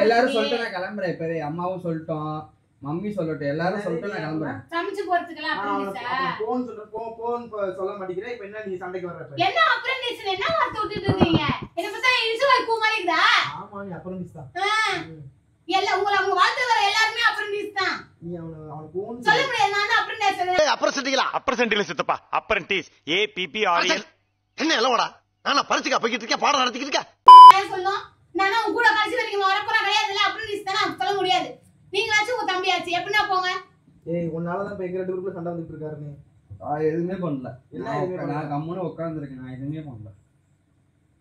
எல்லாரும் சொல்லிட்டு நான் கிளம்புறேன். இப்பவே அம்மாவும் சொல்லிட்டோம், மம்மி சொல்லட்டும், எல்லாரும் சொல்லிட்டு நான் கிளம்புறேன். சமைச்சு போறதுக்குலாம் அப்ரண்டிஸா? போன் சொல்ற போன் சொல்ல மாட்டேங்கிற. இப்போ என்ன நீ சண்டைக்கு வர்ற? இப்ப என்ன அப்ரண்டிஸ் என்ன வார்த்தை விட்டுட்டு இருக்கீங்க? என்ன பார்த்தா இன்சுவல் கூ மாதிரி இருக்குதா? ஆமா நீ அப்ரண்டிஸ் தான். எல்லாம் அவங்க வாழ்க்கை வர எல்லாரும் அப்ரண்டிஸ் தான். நீ அவன போன் சொல்ல முடியாது. நான் தான் அப்ரண்டிஸ். அப்ரசென்டில சித்தப்பா. Apprentice APPRES. என்ன எல்லோடா நானா பரிசுக்கா போய்கிட்டு இருக்கேன், பாடம் நடத்திக்கிட்டு இருக்கேன். நான் சொல்லும் நானா உங்க கூட கடைசி வரைக்கும் வரப்போற கிடையாது. இல்ல அப்ரண்டிஸ் தான சொல்ல முடியாது. நீங்களாச்சும் உங்க தம்பியாச்சு எப்படினா போங்க. ஏய் உன்னால தான் இப்ப எங்க ரெண்டு பேருக்குள்ள சண்டை வந்துட்டு இருக்காருன்னு. நான் எதுவுமே பண்ணல. நான் கம்முன்னு உட்கார்ந்திருக்கேன். நான் எதுவுமே பண்ணல.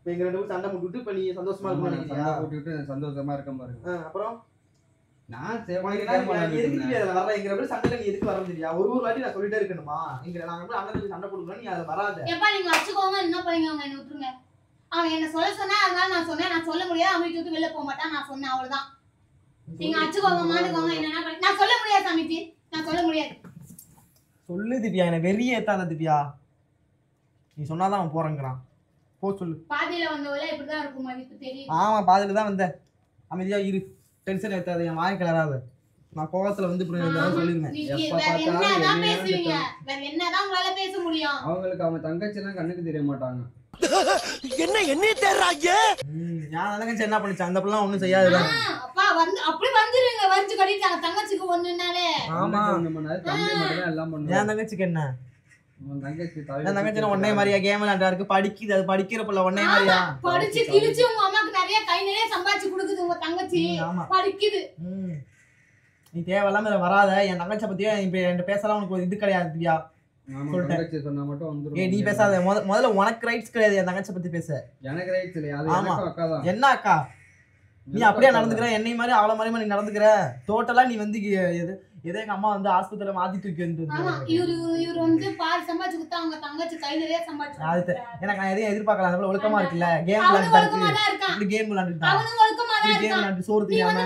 இப்போ எங்க 2 பேரும் சண்டை போட்டுட்டு இப்போ நீ சந்தோஷமா இருக்கணும்னு நினைக்கிறியா? சண்டை போட்டுட்டு சந்தோஷமா இருக்கேன் பாருங்க. அப்புறம் நான் உனக்கு எதுக்கு அதில் வர எங்கிற பேர் சண்டையில் நீ எதுக்கு வர தெரியா? ஒரு வாட்டி நான் சொல்லிட்டே இருக்கணுமா? இங்க நாங்கள் அண்ணன் சண்டை போட்டுக்கலாம், நீ அதில் வராத. எப்பா நீங்க வச்சுக்கோங்க, என்ன பண்ணீங்க அவங்க என்ன விட்டுருங்க. அவன் என்ன சொல்ல சொன்னா அதனால நான் சொன்னேன். நான் சொல்ல முடியாது, அவன் வீட்டு விட்டு வெளில போக மாட்டான். நான் சொன்னேன் அவ்வளவுதான். நீங்க அச்சுக்கோங்க மாட்டுக்கோங்க என்னன்னா நான் சொல்ல முடியாது சாமிஜி, நான் சொல்ல முடியாது. சொல்லு திவ்யா, என்ன வெறிய ஏத்தாத திவ்யா. நீ சொன்னாதான் அவன் போறேங்கிறான். போ சொல்லு. பாதியில வந்தவள இப்படிதான் இருக்குமா இப்ப தெரியும். ஆமா பாதியில தான் வந்த. அமைதியா இரு, டென்ஷன் ஏத்தாத, என் வாய் கிளறாத. நான் கோவத்துல வந்து சொல்லிருந்தேன். என்னதான் பேசுவீங்க, வேற என்னதான் உங்களால பேச முடியும்? அவங்களுக்கு அவங்க தங்கச்சி எல்லாம் கண்ணுக்கு தெரிய மாட்டாங்க. என்ன தேடுறாங்க? நான் தங்கச்சி என்ன பண்ணிச்சு? அந்த பிள்ளை ஒண்ணும் செய்யாதுதான். அப்பா வந்து அப்படி வந்துருங்க, வரிச்சு கட்டிட்டாங்க தங்கச்சிக்கு ஒண்ணுனாலே. ஆமா ஒண்ணு பண்ணாது, தம்பி மட்டும் தான் எல்லாம் பண்ணுவாங்க. என் தங்கச்சிக்கு என்ன? உன் தங்கச்சி என் தங்கச்சி ஒன்னே மாதிரியா கேம் விளையாண்டா இருக்கு, படிக்குது, அது படிக்கிற பிள்ளை ஒன்னே மாதிரியா? படிச்சு கிழிச்சு உங்க அம்மாக்கு நிறைய கை நிறைய சம்பாதிச்சு கொடுக்குது உங்க தங்கச்சி. படிக்குது. நீ தேவையில்லாம வராத. என் தங்கச்சி பத்தியா இப்ப என்கிட்ட பேசலாம் உனக்கு ஒரு இது கிடையாது திவ்யா. சொன்னா மட்டும் வந்துரும். நீ பேசாத. முதல்ல உனக்கு ரைட்ஸ் கிடையாது என் தங்கச்சி பத்தி பேச. எனக்கு ரைட்ஸ் இல்லையா? அது எனக்கும் அக்கா தான். என்ன அக்கா? நீ அப்படியே நடந்துக்கிற, என்னை மாதிரி அவளை மாதிரி நீ நடந்துக்கிற. டோட்டலா நீ வந்து எதோ எங்க அம்மா வந்து ஆஸ்பத்திரியில மாத்தி தூக்கி வந்து இவரு வந்து பால் சம்பாதிச்சு கொடுத்தா அவங்க தங்கச்சி கை நிறைய சம்பாதிச்சு. எனக்கு நான் எதையும் எதிர்பார்க்கல. அந்த ஒழுக்கமா இருக்குல்ல, கேம் விளையாண்டு கேம் விளையாண்டு சோறு தெரியாம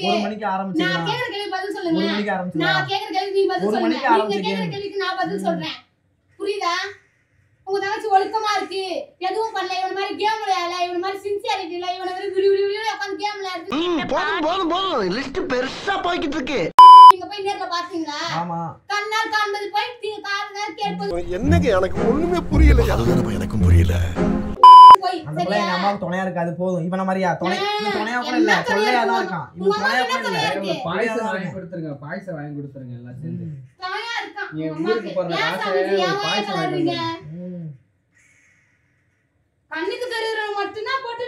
1 மணிக்கு ஆரம்பிச்சு 1 மணிக்கு ஆரம்பிச்சு புரியுதா? உங்க தங்கச்சி ஒழுக்கமா இருக்கு, எதுவும் பண்ணல, இவன மாதிரி கேம் விளையாடல, இவன மாதிரி சின்சியாரிட்டி இல்ல, இவன மாதிரி விடு விடு விடு உட்கார்ந்து கேம் விளையாடுது. போதும் லிஸ்ட் பெருசா போய்கிட்டு இருக்கு. நீங்க போய் நேர்ல பாத்தீங்களா? ஆமா. கண்ணால் காண்பது போய் காதுகால் கேட்பது. என்னங்க எனக்கு ஒண்ணுமே புரியல. அதுதான் எனக்கும் புரியல. அந்த பிள்ளை எங்க அம்மாவுக்கு துணையா இருக்காது, போதும். இவன மாதிரியா துணையா கூட இல்ல, தொல்லையா தான் இருக்கான். இவன் துணையா கூட இல்ல. பாயசம் வாங்கி கொடுத்துருங்க, பாயசம் வாங்கி கொடுத்துருங்க எல்லாம் சேர்ந்து. துணையா இருக்கான். நீ ஊருக்கு போற காசை பாயசம் வாங்கி கொடுங்க. கண்ணுக்கு தெரியறவங்க மட்டும்தான் போட்டு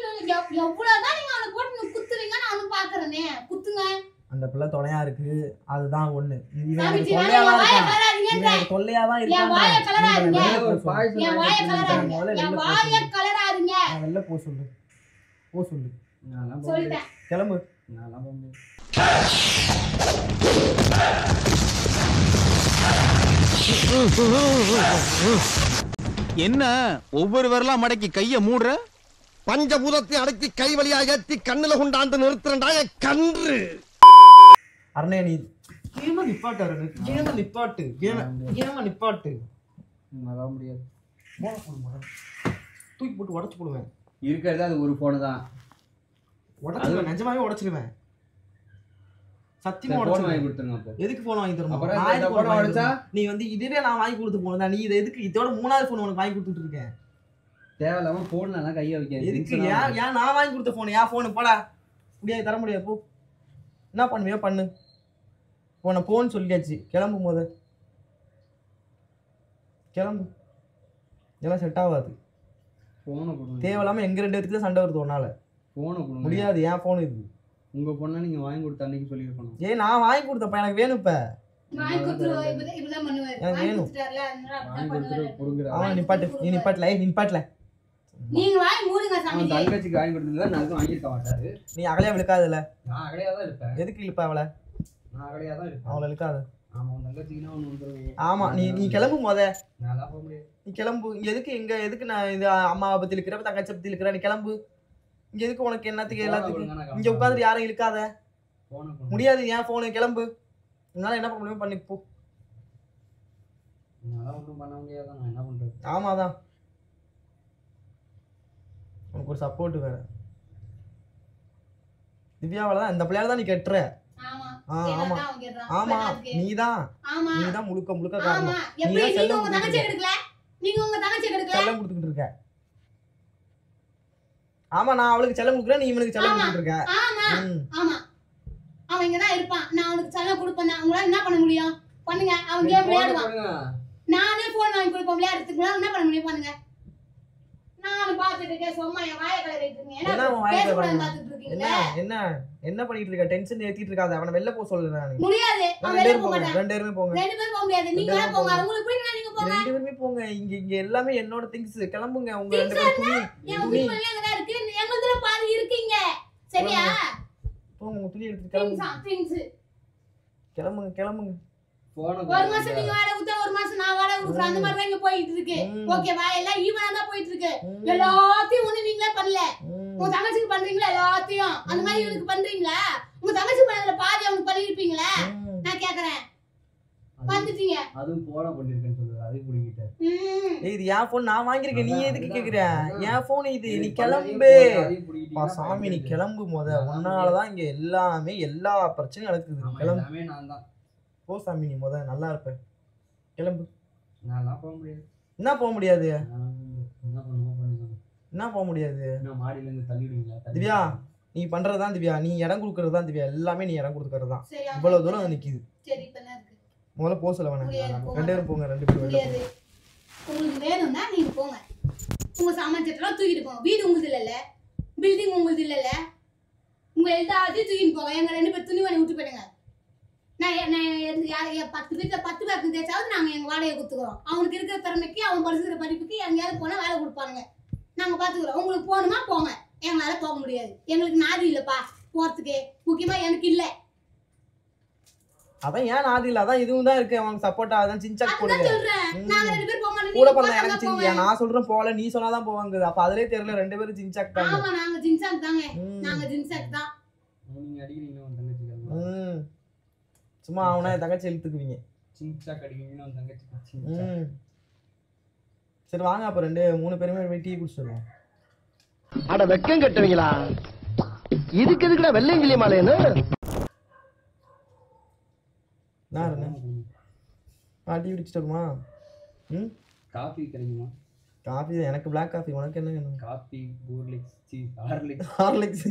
எவ்வளவுதான் நீங்க அவனை போட்டு குத்துறீங்க, நானும் பாக்குறேனே. குத்துங்க. அந்த பிள்ளை துணையா இருக்கு, அதுதான் ஒண்ணு. சாமிஜி, தொல்லையா தான் வாயை இருக்கான். கலராதீங்க. தொல்லையா தான் என் வாயை கலராதீங்க. பாயசம் என் வாயை கலராதீங்க. என் வாயை கலராதீங்க. வெளில போ சொல்லு, போ சொல்லு. நான் சொல்லிட்டேன். கிளம்பு. நான் போக முடியாது. என்ன ஒவ்வொரு வரலாம் மடக்கி கைய மூடுற? பஞ்சபூதத்தை அடக்கி கை வழியா ஏத்தி கண்ணுல கொண்டாந்து நிறுத்துறா கன்று. அரணே நீ கேம நிப்பாட்டு, அரணே கேம நிப்பாட்டு, கேம நிப்பாட்டு. வர முடியாது. தூக்கி போட்டு உடச்சு போடுவேன். இருக்கிறது அது ஒரு போன் தான். உடச்சிருவேன், நிஜமாவே உடச்சிருவேன். சத்தியமா போன் வாங்கி உடச்சிருவேன். கொடுத்துருங்க. அப்போ எதுக்கு போன் வாங்கி தரணும்? அப்புறம் நான் இந்த எதுக்கு போன் போன் வாங்கி உடைச்சா? தரணும்? நீ வந்து இதுவே நான் வாங்கி கொடுத்து போனதா? நீ இதை எதுக்கு இதோட 3வது போன் உனக்கு வாங்கி கொடுத்துட்டு இருக்கேன்? தேவையில்லாம போன்ல எல்லாம் கைய வைக்காது. எதுக்கு? ஏன் நான் வாங்கி கொடுத்த போன் ஏன் போன் போடா முடியாது, தர முடியாது. போ, என்ன பண்ணுவியோ பண்ணு. போன போன்னு சொல்லியாச்சு, கிளம்பும் போது கிளம்பு. இதெல்லாம் செட் ஆகாது. போனை கொடுங்க. தேவையில்லாம எங்க 2 பேருக்கு தான் சண்டை வருது உன்னால. போனை கொடுங்க. முடியாது, ஏன் போன் இது? உங்க பொண்ணா நீங்க வாங்கி கொடுத்த அன்னைக்கு சொல்லிருக்கணும். நான் வாங்கி கொடுத்தப்ப எனக்கு வேணும். இப்ப வாங்கி கொடுத்துருவோம். இப்பதான் பண்ணுவாரு. எனக்கு வேணும். கொடுத்துட்டார்ல, அதனால அப்படிதான் வாங்கி கொடுத்துட்டு பண்ணுவாரு. கொடுங்கடா. அவன் நிப்பாட்டு, நீ நிப்பாட்டல, நீ நிப்பாட்டல. நீங்க வாங்கி மூடுங்க அவன் சாமிஜி. தங்கச்சிக்கு வாங்கி கொடுத்தா நான் வாங்கியிருக்க மாட்டாரு. நீ அகலையா விழுக்காதுல்ல? நான் அகலையா தான் இருப்பேன். எதுக்கு இழுப்ப அவளை? நான் அகலையா தான் இருப்பேன். அவளை இழுக்காது. ஆமா, உன் தங்கச்சிக்குன்னா ஒன்று வந்துருவேன். ஆமா, நீ கிளம்பும் போத. நான் போக முடியாது. நீ கிளம்பு. எதுக்கு இங்க எதுக்கு நான் இந்த அம்மாவை பத்தி இருக்கிற தங்கச்சி பத்தி இருக்கிற? நீ கிளம்பு. இங்க எதுக்கு உனக்கு என்னத்துக்கு எல்லாத்துக்கும்? இங்க உட்காந்துட்டு யாரும் இழுக்காத. முடியாது, ஏன் போனு? கிளம்பு. என்னால என்ன பண்ண முடியும் பண்ணி போ. என்னால ஒன்றும் பண்ண முடியாதான். நான் என்ன பண்றது? ஆமாதான், உனக்கு ஒரு சப்போர்ட் வேற. திவ்யாவால தான் இந்த பிள்ளையால தான் நீ கெட்டுற. ஆமா. ஆமா ஆமா, நீதான் முழுக்க முழுக்க காரணம். எப்படி நீங்க உங்க தங்கச்சி எடுக்கல? நீங்க உங்க தங்கச்சி எடுக்கல? செல்லம் கொடுத்துக்கிட்டு இருக்க. ஆமா, நான் அவளுக்கு செல்லம் கொடுக்குறேன், நீ இவனுக்கு செல்லம் கொடுத்துட்டு இருக்க. ஆமா ஆமா, அவன் இங்க தான் இருப்பான். நான் அவனுக்கு செல்லம் கொடுப்பேன். உங்களால என்ன பண்ண முடியும்? பண்ணுங்க. அவன் கேம் விளையாடுவான். நானே போன் வாங்கி கொடுப்பேன் விளையாடுறதுக்கு. என்ன பண்ண முடியும்? பண்ணுங்க. நானும் பாத்துட்டு இருக்கேன் சும்மா என் வாயை கலரிட்டு இருக்கீங்க. என்ன உன் வாயை கலரிட்டு பாத்துட்டு இருக்கீங்க. என்ன பண்ணிட்டு இருக்க? டென்ஷன் ஏத்திட்டு இருக்காத. அவனை வெளில போ சொல்லு. நான் முடியாது. அவன் வெளிய போக மாட்டான். ரெண்டு பேருமே போங்க. ரெண்டு பேரும் போக முடியாது. நீங்க வேணா போங்க. உங்களுக்கு பிடிக்கல நீங்க போங்க. ரெண்டு பேருமே போங்க. இங்க எல்லாமே என்னோட திங்ஸ். கிளம்புங்க. உங்க ரெண்டு பேரும் துணி. என் துணி எல்லாம் அங்க இருக்கு. எங்களுதுல பாதி இருக்கீங்க. சரியா? போங்க உங்க துணி எடுத்து கிளம்புங்க. திங்ஸ். கிளம்புங்க. ஒரு மாசம் நீங்க வாடகை கொடுத்தா ஒரு மாசம் நான் வாடகை கொடுக்குறேன். அந்த மாதிரி தான் இங்க போயிட்டு இருக்கு. ஓகேவா? எல்லாம் ஈவனா தான் போயிட்டு இருக்கு. எல்லாத்தையும் ஒண்ணு நீங்களே பண்ணல. உங்க தங்கச்சிக்கு பண்றீங்களா எல்லாத்தையும்? அந்த மாதிரி இவனுக்கு பண்றீங்களா? உங்க தங்கச்சி பண்ணதுல பாதி அவனுக்கு பண்ணிருப்பீங்களா? நான் கேக்குறேன். வந்துட்டீங்க. அதுவும் போன பண்ணிருக்கேன்னு சொல்லுவாரு. அது புடிக்கிட்டாரு. இது என் போன் நான் வாங்கியிருக்கேன். நீ எதுக்கு கேக்குற? என் போன் இது. நீ கிளம்பு. சாமி நீ கிளம்பு. உன்னாலதான் இங்க எல்லாமே எல்லா பிரச்சனையும் நடக்குது. கிளம்பு. நான் தான் போ சாமி. நீ நல்லா இருப்ப. கிளம்பு. நான் போக முடியாது. என்ன போக முடியாது? என்ன போக முடியாது? நான் மாடியில இருந்து தள்ளிடுவீங்களா? திவ்யா நீ பண்றதுதான் திவ்யா. நீ இடம் கொடுக்கறது தான் திவ்யா. எல்லாமே நீ இடம் கொடுக்கறது தான். இவ்வளவு தூரம் அது நிக்குது. சரி இப்ப என்ன இருக்கு? முதல்ல போ சொல்ல வேணாம். ரெண்டு பேரும் போங்க. ரெண்டு பேரும் வெளில போங்க. உங்களுக்கு வேணும்னா நீங்க போங்க. உங்க சாமான் செட்டெல்லாம் தூக்கிட்டு போங்க. வீடு உங்களுக்கு இல்லல்ல, பில்டிங் உங்களுக்கு இல்லல்ல. உங்க எல்லாத்தையும் தூக்கிட்டு போங்க. எங்க ரெண்டு பேர் துணி வாங்கி விட்டு போயிடுங்க. நான் 10 வீட்டுல 10 பேருக்கு தேய்ச்சாவது நாங்க எங்க வாடகையை கொடுத்துக்கிறோம். அவனுக்கு இருக்கிற திறமைக்கு அவன் படிச்சுக்கிற படிப்புக்கு எங்கேயாவது போனா வேலை கொடுப்பானுங்க. நாங்க பாத்துக்கிறோம். உங்களுக்கு போகணுமா போங்க. எங்களால போக முடியாது. எங்களுக்கு நாதி இல்லப்பா போறதுக்கு. முக்கியமா எனக்கு இல்ல. அதான் ஏன் நாதி இல்ல? அதான் இதுவும் தான் இருக்கு. அவனுக்கு சப்போர்ட்டா அதான் சின்சாக் போடுங்க. நாங்க ரெண்டு பேரும் போக மாட்டோம். கூட பண்ண எனக்கு சின்சியா. நான் சொல்றேன் போல. நீ சொன்னாதான் போவாங்க. அப்ப அதுலயே தெரியல ரெண்டு பேரும் சின்சாக் தான். ஆமா நாங்க ஜின்சாக் தாங்க. நாங்க ஜின்சாக் தான். நீங்க அடிக்கிறீங்க உன் தங்கச்சிக்கு. சும்மா அவனை தங்கச்சி இழுத்துக்குவீங்க. சின்சாக் அடிக்கிறீங்க உன் தங்கச்சிக்கு. சரி வாங்க அப்ப 3 பேருமே போய் டீ குடிச்சிடுவோம். அட வெக்கம் கட்டுவீங்களா? இதுக்கு எதுக்குடா வெள்ளையங்கிலி மாலைன்னு? டீ குடிச்சிட்டு வருமா? காஃபி கிடைக்குமா? காஃபி எனக்கு பிளாக் காஃபி. உனக்கு என்ன வேணும்? காஃபி, ஹார்லிக்ஸ், ஹார்லிக்ஸ்,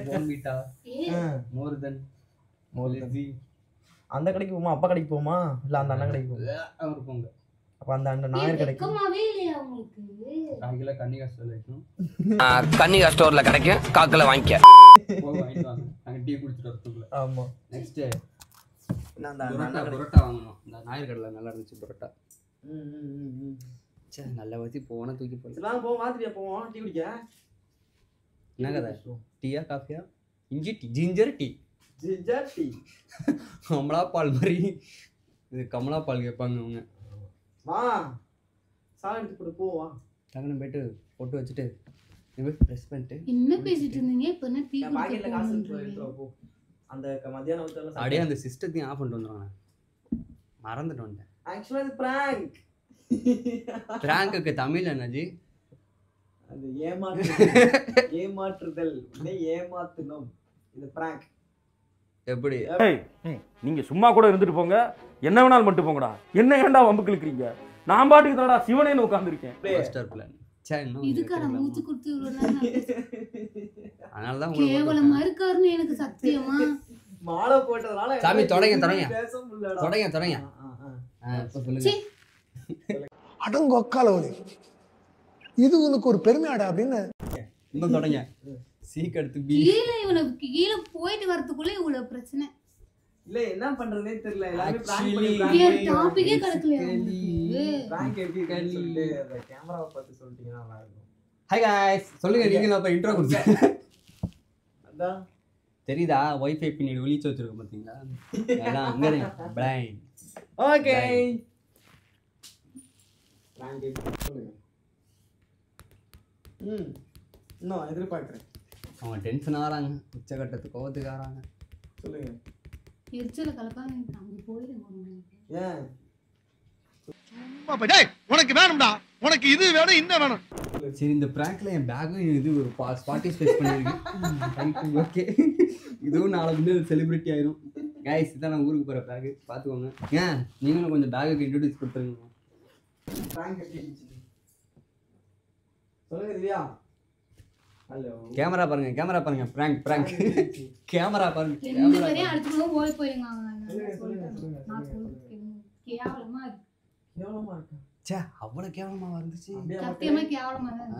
போன்விட்டா, மோர்தன், அந்த கடைக்கு போமா? அப்பா கடைக்கு போமா? இல்ல அந்த அண்ணன் கடைக்கு போமா? அவர் போங்க. அப்ப அந்த அண்ணன் நாயர் கடைக்கு. வெக்கமாவே இல்லையா உங்களுக்கு? காய்கல கன்னிகா ஸ்டோர்ல இருக்கும். கன்னிகா ஸ்டோர்ல கிடைக்கும். காக்கல வாங்கிக்க. போய் வாங்கிட்டு வாங்க. நாங்க டீ குடிச்சிட்டு வரதுக்குள்ள. ஆமா. நெக்ஸ்ட் நான் அந்த பரோட்டா வாங்கணும். இந்த நாயர் கடையில நல்லா இருந்துச்சு பரோட்டா. சே நல்ல வத்தி போனா தூக்கி போடு. சரி போ மாத்திரியா போவோம் டீ குடிக்க. என்ன கதை? டீயா காஃபியா? இஞ்சி tea, ginger tea. Ginger tea. கமலா பால் மாதிரி. இது கமலா பால் கேட்பாங்க அவங்க. வா சால் எடுத்து போடு. போ வா. டக்குனு போயிட்டு போட்டு வச்சுட்டு ப்ரெஸ் பண்ணிட்டு என்ன பேசிட்டு இருந்தீங்க? இப்ப என்ன டீ குடிக்க பாக்கெட்ல காசு எடுத்து போ. அந்த மத்தியான ஊத்தல அப்படியே அந்த சிஸ்டத்தையும் ஆஃப் பண்ணிட்டு வந்துடுவாங்க. மறந்துட்டு வந்தேன். ஆக்சுவலா இது பிராங்க். பிராங்க்குக்கு தமிழ் என்னஜி? அது ஏமாற்றுதல். ஏமாத்தணும். இது பிராங்க். எப்படி? நீங்க சும்மா கூட இருந்துட்டு போங்க. என்ன வேணாலும் மட்டும் போங்கடா. என்ன ஏன்டா வம்புக்கு இழுக்கிறீங்க? நான் பாட்டுக்கு தான்டா சிவனேன்னு உட்கார்ந்திருக்கேன். Master plan. சே இன்னும் இதுக்கான மூச்சு கொடுத்து அதனால தான் கேவலமா இருக்காருன்னு எனக்கு சத்தியமா. மாலை போட்டதனால சாமி தொடங்க பேச முடியலடா. தொடங்க. இப்ப சொல்லுங்க. அடங்கொக்காலவலி இது உனக்கு ஒரு பெருமையாடா அப்படின்னு இன்னும் தொடங்க. சீக் எடுத்து பீ கீழே போயிட்டு வரதுக்குள்ள இவ்வளவு பிரச்சனை. இல்ல என்ன பண்றதே தெரியல. எல்லாரும் Actually, வேற டாபிக்கே கடக்கலையா? பிராங்க் எப்படி இருக்குன்னு சொல்லிட்டு அந்த கேமராவை பார்த்து சொல்லிட்டீங்கன்னா நல்லா இருக்கும். ஹாய் गाइस சொல்லுங்க. நீங்க நான் இன்ட்ரோ கொடுங்க. அதான் தெரியுதா? வைஃபை பின்னாடி ஒளிச்சு வச்சிருக்கோம் பாத்தீங்களா? அதான் அங்க இருக்கு பிளைண்ட். ஓகே பிராங்க் எப்படி சொல்லுங்க. நான் எதிர்பார்க்கிறேன். அவங்க டென்ஷன் ஆறாங்க. உச்சகட்டத்துக்கு கோவத்துக்கு ஆறாங்க. சொல்லுங்க. எரிச்சல கலப்பாங்க. அங்க போயிடுங்க. ஏன் உனக்கு வேணும்டா, உனக்கு இது வேணும் இந்த வேணும். சரி இந்த பிராங்க்ல என் பேக்கும் இது ஒரு பார்ட்டிசிபேட் பண்ணிருக்கேன். ஓகே இதுவும் நாளை வந்து செலிபிரிட்டி ஆயிரும். கைஸ் இதான் நான் ஊருக்கு போற பேக் பாத்துக்கோங்க. ஏன் நீங்களும் கொஞ்சம் பேக்குக்கு இன்ட்ரோடியூஸ் கொடுத்துருங்க. பிராங்க் எப்படி இருந்துச்சு சொல்லுங்க திவ்யா. ஹலோ கேமரா பாருங்க. பிராங்க் கேமரா பாருங்க. ரெண்டு பேரையும் அடிச்சுட்டு ஓடி போயிடுங்க. சொல்லுங்க. கேவலமா இருக்கு. கேவலமா இருக்கா? ச்சே அவ்வளவு கேவலமா வந்துச்சு. சத்தியமா கேவலமா தான்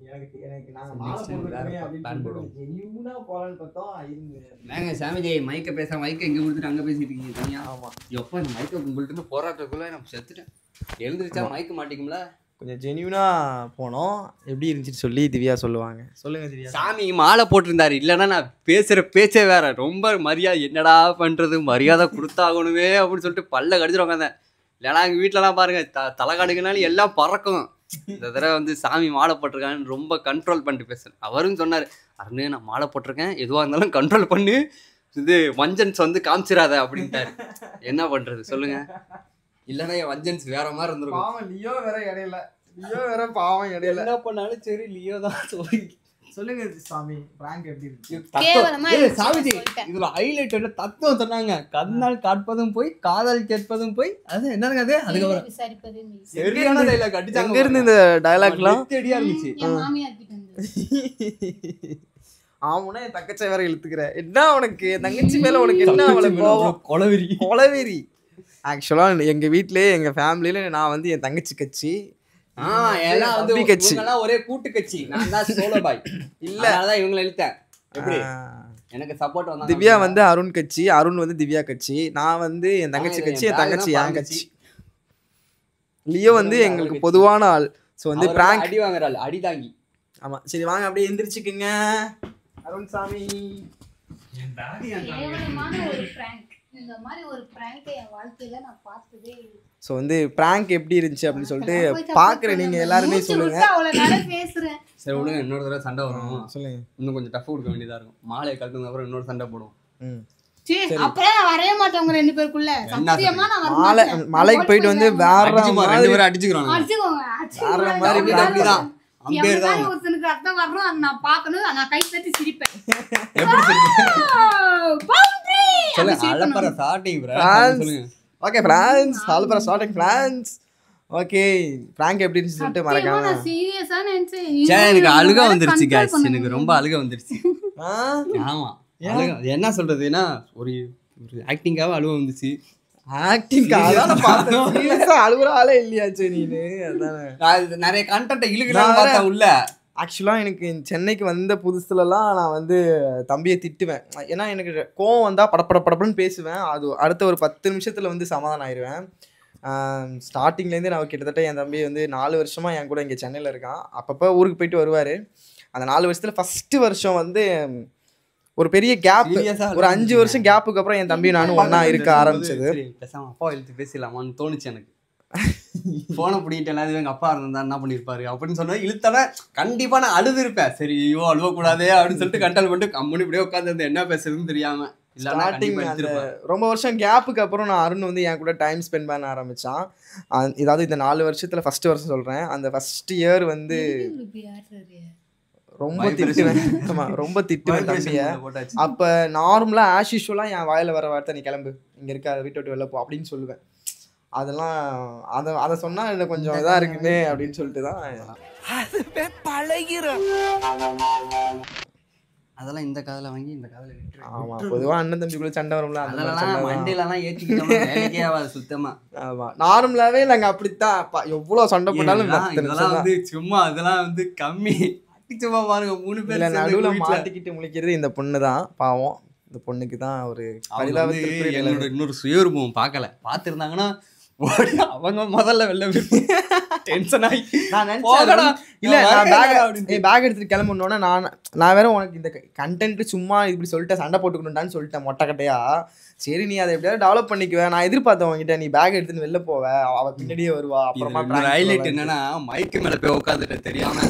எனக்கு நாங்க மாலை போட்டுருக்கோமே அப்படின்னு சொல்லிட்டு ஜெனியூனா போலான்னு பார்த்தோம். ஏங்க சாமிஜி மைக்க பேசாம மைக்க எங்க கொடுத்துட்டு அங்க பேசிட்டு இருக்கீங்க தனியா? ஆமா. எப்ப இந்த மைக்க உங்கள்கிட்ட போராட்டத்துக்குள்ள நான் செத்துட்டேன். எழுந்திருச்சா மைக்க மாட்டிக்கும்ல. கொஞ்சம் ஜெனியூனா போனோம். எப்படி இருந்துச்சுன்னு சொல்லி திவ்யா சொல்லுவாங்க. சொல்லுங்க திவ்யா. சாமி மாலை போட்டிருந்தாரு. இல்லைன்னா நான் பேசுற பேச்சே வேற. ரொம்ப மரியாதை என்னடா பண்றது, மரியாதை கொடுத்தாகணுமே அப்படின்னு சொல்லிட்டு பல்ல கடிச்சிட்டு உட்காந்தேன். இல்லைனா எங்கள் வீட்டிலலாம் பாருங்க தலை காடுக்குனாலும் எல்லாம் பறக்கும். இந்த தடவை வந்து சாமி மாலை போட்டிருக்கான்னு ரொம்ப கண்ட்ரோல் பண்ணிட்டு பேசுறேன். அவரும் சொன்னார், அருண் நான் மாலை போட்டிருக்கேன், எதுவாக இருந்தாலும் கண்ட்ரோல் பண்ணு, இது வஞ்சன்ஸ் வந்து காமிச்சிடாத அப்படின்ட்டாரு. என்ன பண்றது சொல்லுங்க? இல்லைன்னா என் வஞ்சன்ஸ் வேற மாதிரி இருந்திருக்கும். பாவம் லியோ வேற இடையில, லியோ வேற பாவம் இடையில. என்ன பண்ணாலும் சரி லியோ தான் சொல்லி. சொல்லுங்க சாமி பிராங்க் எப்படி இருக்கு? கேவலமா இருந்துச்சு சாமிஜி சொல்லிட்டேன். இதுல ஹைலைட் என்ன தத்துவம் சொன்னாங்க. கண்ணால் காட்பதும் போய் காதல் கேட்பதும் போய். அது என்னங்க அது? அதுக்கப்புறம் விசாரிப்பது நீ. சரியான டைலாக் அடிச்சாங்க. எங்க இருந்து இந்த டயலாக்லாம் ரெடியா இருந்துச்சு. என் மாமியார் கிட்ட இருந்து. ஆமுனா என் தங்கச்சி வேற இழுத்துக்கிற. என்ன உனக்கு தங்கச்சி மேல உனக்கு என்ன அவ்வளவு கோவம்? கொலவெறி. ஆக்சுவலா எங்க வீட்லயே எங்க ஃபேமிலியில நான் வந்து என் தங்கச்சி கட்சி, எல்லாம் வந்து கட்சி இவங்கெல்லாம் ஒரே கூட்டு கட்சி. நான் தான் சோலோ பாய். இல்ல அதான் இவங்களை இழுத்தேன். எப்படி எனக்கு சப்போர்ட் வந்தாங்க. திவ்யா வந்து அருண் கட்சி, அருண் வந்து திவ்யா கட்சி, நான் வந்து என் தங்கச்சி கட்சி, என் தங்கச்சி என் கட்சி. லியோ வந்து எங்களுக்கு பொதுவான ஆள். ஸோ வந்து பிராங்க் அடி வாங்குறாள், அடி தாங்கி. ஆமா சரி வாங்க அப்படியே எந்திரிச்சுக்குங்க அருண் சாமி. கேவலமான ஒரு prank. இந்த மாதிரி ஒரு prank என் வாழ்க்கையில நான் பார்த்ததே இல்லை. ஸோ வந்து பிராங்க் எப்படி இருந்துச்சு அப்படின்னு சொல்லிட்டு பார்க்குற நீங்கள் எல்லாருமே சொல்லுங்க. அவ்வளோ நேரம் பேசுறேன். சரி விடுங்க, இன்னொரு தடவை சண்டை வரும். சொல்லுங்க. இன்னும் கொஞ்சம் டஃப் கொடுக்க வேண்டியதா இருக்கும். மாலையை கட்டுனதுக்கு அப்புறம் இன்னொரு சண்டை போடுவோம். அப்புறம் நான் வரவே மாட்டேன் உங்க ரெண்டு பேருக்குள்ள. சத்தியமா நான் வர மாட்டேன். மலைக்கு போயிட்டு வந்து வேற ரெண்டு பேரும் அடிச்சுக்கிறோம். அடிச்சுக்கோங்க. வேற மாதிரி அப்படிதான் அம்பேர் தான். ஒருத்தனுக்கு அர்த்தம் வரணும், அதை நான் பார்க்கணும், நான் கை தட்டி சிரிப்பேன். எப்படி சிரிப்பீங்க? பவுண்டரி சொல்லுங்க. அலப்பற ஸ்டார்டிங் ப்ரோ. சொல்லுங்க. ஓகே ஃப்ரான்ஸ், அலப்பற ஸ்டார்டிங் ஃப்ரான்ஸ். ஓகே பிராங்க் எப்படி இருந்துச்சு சொல்லிட்டு மறக்காம. நான் சீரியஸா நினைச்சேன். சரி எனக்கு அழுக வந்துருச்சு गाइस. எனக்கு ரொம்ப அழுக வந்துருச்சு. ஆமா அழுக. என்ன சொல்றதுன்னா ஒரு ஆக்டிங்காக அழுக வந்துச்சு. ஆக்டிங் அதான பார்த்தேன். சீரியஸா அழுகுற ஆளே இல்லையாச்சு நீனு. அதானே நான் நிறைய கண்டென்ட் இழுகலாம் பார்த்தேன் உள்ள. ஆக்சுவலாக எனக்கு சென்னைக்கு வந்த புதுசுலலாம் நான் வந்து தம்பியை திட்டுவேன். ஏன்னா எனக்கு கோவம் வந்தால் படப்படப்படப்படன்னு பேசுவேன். அது அடுத்த ஒரு 10 நிமிஷத்தில் வந்து சமாதானம் ஆயிடுவேன். ஸ்டார்டிங்லேருந்து நான் கிட்டத்தட்ட என் தம்பி வந்து 4 வருஷமாக என் கூட இங்கே சென்னையில் இருக்கான். அப்பப்போ ஊருக்கு போயிட்டு வருவார். அந்த 4 வருஷத்தில் ஃபஸ்ட்டு வருஷம் வந்து ஒரு பெரிய கேப், ஒரு 5 வருஷம் கேப்புக்கு அப்புறம் என் தம்பி நானும் ஒன்றா இருக்க ஆரம்பிச்சது. பேசாம அப்பா எழுத்து பேசலாமான்னு தோணுச்சு எனக்கு. போனை பிடிக்கிட்டு எல்லாரும் எங்கள் அப்பா இருந்தா என்ன பண்ணியிருப்பாரு அப்படின்னு சொன்னா இழுத்தானே கண்டிப்பாக நான் அழுது இருப்பேன். சரி ஐயோ அழுவக்கூடாதே அப்படின்னு சொல்லிட்டு கண்ட்ரோல் பண்ணிட்டு கம்முனு இப்படியே உட்காந்து என்ன பேசுறதுன்னு தெரியாம. ஸ்டார்டிங் அந்த ரொம்ப வருஷம் கேப்புக்கு அப்புறம் நான் அருண் வந்து என் கூட டைம் ஸ்பெண்ட் பண்ண ஆரம்பித்தான். இதாவது இந்த 4 வருஷத்தில் ஃபஸ்ட்டு வருஷம் சொல்கிறேன். அந்த ஃபஸ்ட் இயர் வந்து ரொம்ப திட்டுவேன். ஆமாம் ரொம்ப திட்டுவேன் தம்பியை. அப்போ நார்மலாக ஆஸ் யூஷுவலாக என் வாயில் வர வார்த்தை நீ கிளம்பு, இங்கே இருக்க வீட்டை விட்டு வெளில போ அப்படின்னு சொல்லுவேன். அதெல்லாம் அதை சொன்னால் எனக்கு கொஞ்சம் இதாக இருக்குமே அப்படின்னு சொல்லிட்டு தான் பழகிறேன். அதெல்லாம் இந்த காதில் வாங்கி இந்த காதில் விட்டு. ஆமாம் பொதுவாக அண்ணன் தம்பிக்குள்ளே சண்டை வரும்ல, அதெல்லாம் மண்டையிலலாம் ஏற்றிக்கிட்டோம் வேலைக்கே ஆகாது சுத்தமாக. ஆமாம் நார்மலாகவே நாங்கள் அப்படித்தான் எவ்வளோ சண்டை போட்டாலும் இதெல்லாம் வந்து சும்மா அதெல்லாம் வந்து கம்மி. சும்மா பாருங்க 3 பேர் நடுவில் மாட்டிக்கிட்டு முழிக்கிறது இந்த பொண்ணு தான். பாவம் இந்த பொண்ணுக்கு தான் ஒரு என்னோட இன்னொரு சுயரூபம் பார்க்கல. பார்த்துருந்தாங்கன்னா அவங்க முதல்ல வெளில டென்ஷன் ஆகி நான் நினைச்சேன் இல்லை நான் பேக் எடுத்துட்டு கிளம்புனோன்னா நான் வேற உனக்கு இந்த கண்டென்ட் சும்மா இப்படி சொல்லிட்டேன் சண்டை போட்டுக்கணும்டான்னு சொல்லிட்டேன் மொட்டைக்கட்டையா. சரி நீ அதை எப்படியாவது டெவலப் பண்ணிக்குவேன். நான் எதிர்பார்த்தேன் உங்ககிட்ட நீ பேக் எடுத்துன்னு வெளில போவேன், அவள் பின்னாடியே வருவா. அப்புறமா ஹைலைட் என்னன்னா மைக்கு மேலே போய் உட்காந்துட்டு தெரியாம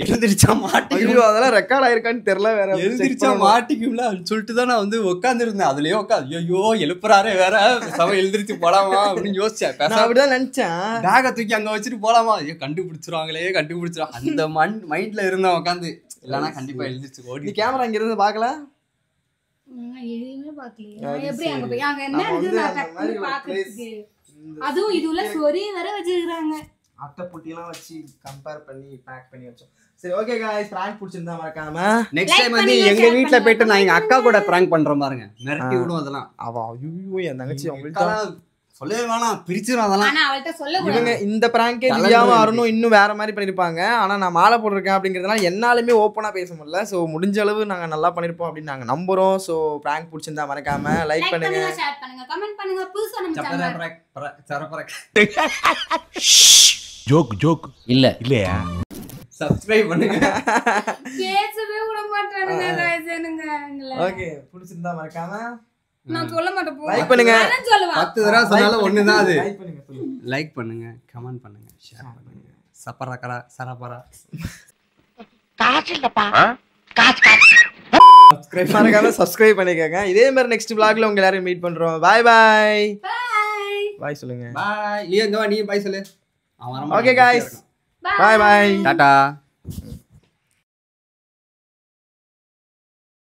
எழுந்திரிச்சா மாட்டிக்கும். அதெல்லாம் ரெக்கார்ட் ஆயிருக்கான்னு தெரியல. வேற எழுந்திரிச்சா மாட்டிக்கும்ல சொல்லிட்டு தான் நான் வந்து உட்காந்துருந்தேன். அதுலயே உட்காந்து ஐயோ எழுப்புறாரே வேற சம எழுந்திரிச்சு போலாமா அப்படின்னு யோசிச்சேன். அப்படிதான் நினைச்சேன். பேகை தூக்கி அங்க வச்சுட்டு போலாமா, ஐயோ கண்டுபிடிச்சிருவாங்களே கண்டுபிடிச்சிருவாங்க அந்த மைண்ட்ல இருந்தேன் உட்காந்து. இல்லைன்னா கண்டிப்பா எழுந்திரிச்சு ஓடி. நீ கேமரா அங்க இருந்து பாக்கல? எதுவுமே பாக்கல. எப்படி அங்க போய் அங்க என்ன இருக்கு நான் டக்குனு பாக்குறதுக்கு. அதுவும் இதுல சொரி வேற வச்சிருக்காங்க. அட்டை புட்டிலாம் வச்சு கம்பேர் பண்ணி பேக் பண்ணி வச்சோம். சரி ஓகே गाइस பிராங்க் பிடிச்சிருந்தா மறக்காம நெக்ஸ்ட் டைம் வந்து எங்க வீட்ல போய்ட்டு நான் எங்க அக்கா கூட பிராங்க் பண்றேன் பாருங்க. மிரட்டி விடும் அதெல்லாம். அவ ஐயோ என் தங்கச்சி அவங்கள்ட்ட சொல்லவே வேணாம், பிரிச்சிரும் அதெல்லாம். ஆனா அவள்கிட்ட சொல்லக்கூடாது. இவங்க இந்த பிராங்கே திவ்யாவும் அருணும் இன்னும் வேற மாதிரி பண்ணிருப்பாங்க. ஆனா நான் மாலை போட்டிருக்கேன் அப்படிங்கிறதுனால என்னாலுமே ஓப்பனா பேச முடியல. ஸோ முடிஞ்ச அளவு நாங்க நல்லா பண்ணிருப்போம் அப்படின்னு நாங்க நம்புறோம். ஸோ பிராங்க் பிடிச்சிருந்தா மறக்காம லைக் பண்ணுங்க, ஷேர் பண்ணுங்க, கமெண்ட் பண்ணுங்க. புதுசா நம்ம சேனல் ஜோக் ஜோக் இல்ல இல்லையா சப்ஸ்கிரைப் பண்ணுங்க. பேசவே விட மாட்டானுங்க guys என்னங்க. ஓகே பிடிச்சிருந்தா மறக்காம நான் சொல்ல மாட்டேன். லைக் பண்ணுங்க. நான் சொல்லுவேன். 10 தடவை சொன்னாலும் ஒண்ணுதான் அது. லைக் பண்ணுங்க, சொல்லுங்க. லைக் பண்ணுங்க, கமெண்ட் பண்ணுங்க, ஷேர் பண்ணுங்க. சப்பரக்கரா சரபரா மறக்காம சப்ஸ்கிரைப் பண்ணிக்கோங்க. இதே மாதிரி நெக்ஸ்ட் vlogல உங்க எல்லாரையும் மீட் பண்றோம். பாய் பாய் பாய் சொல்லுங்க. பாய். லியோ இங்க வா, நீ பாய் சொல்லு. அவன் ஓகே गाइस, பாய் பாய், டாடா.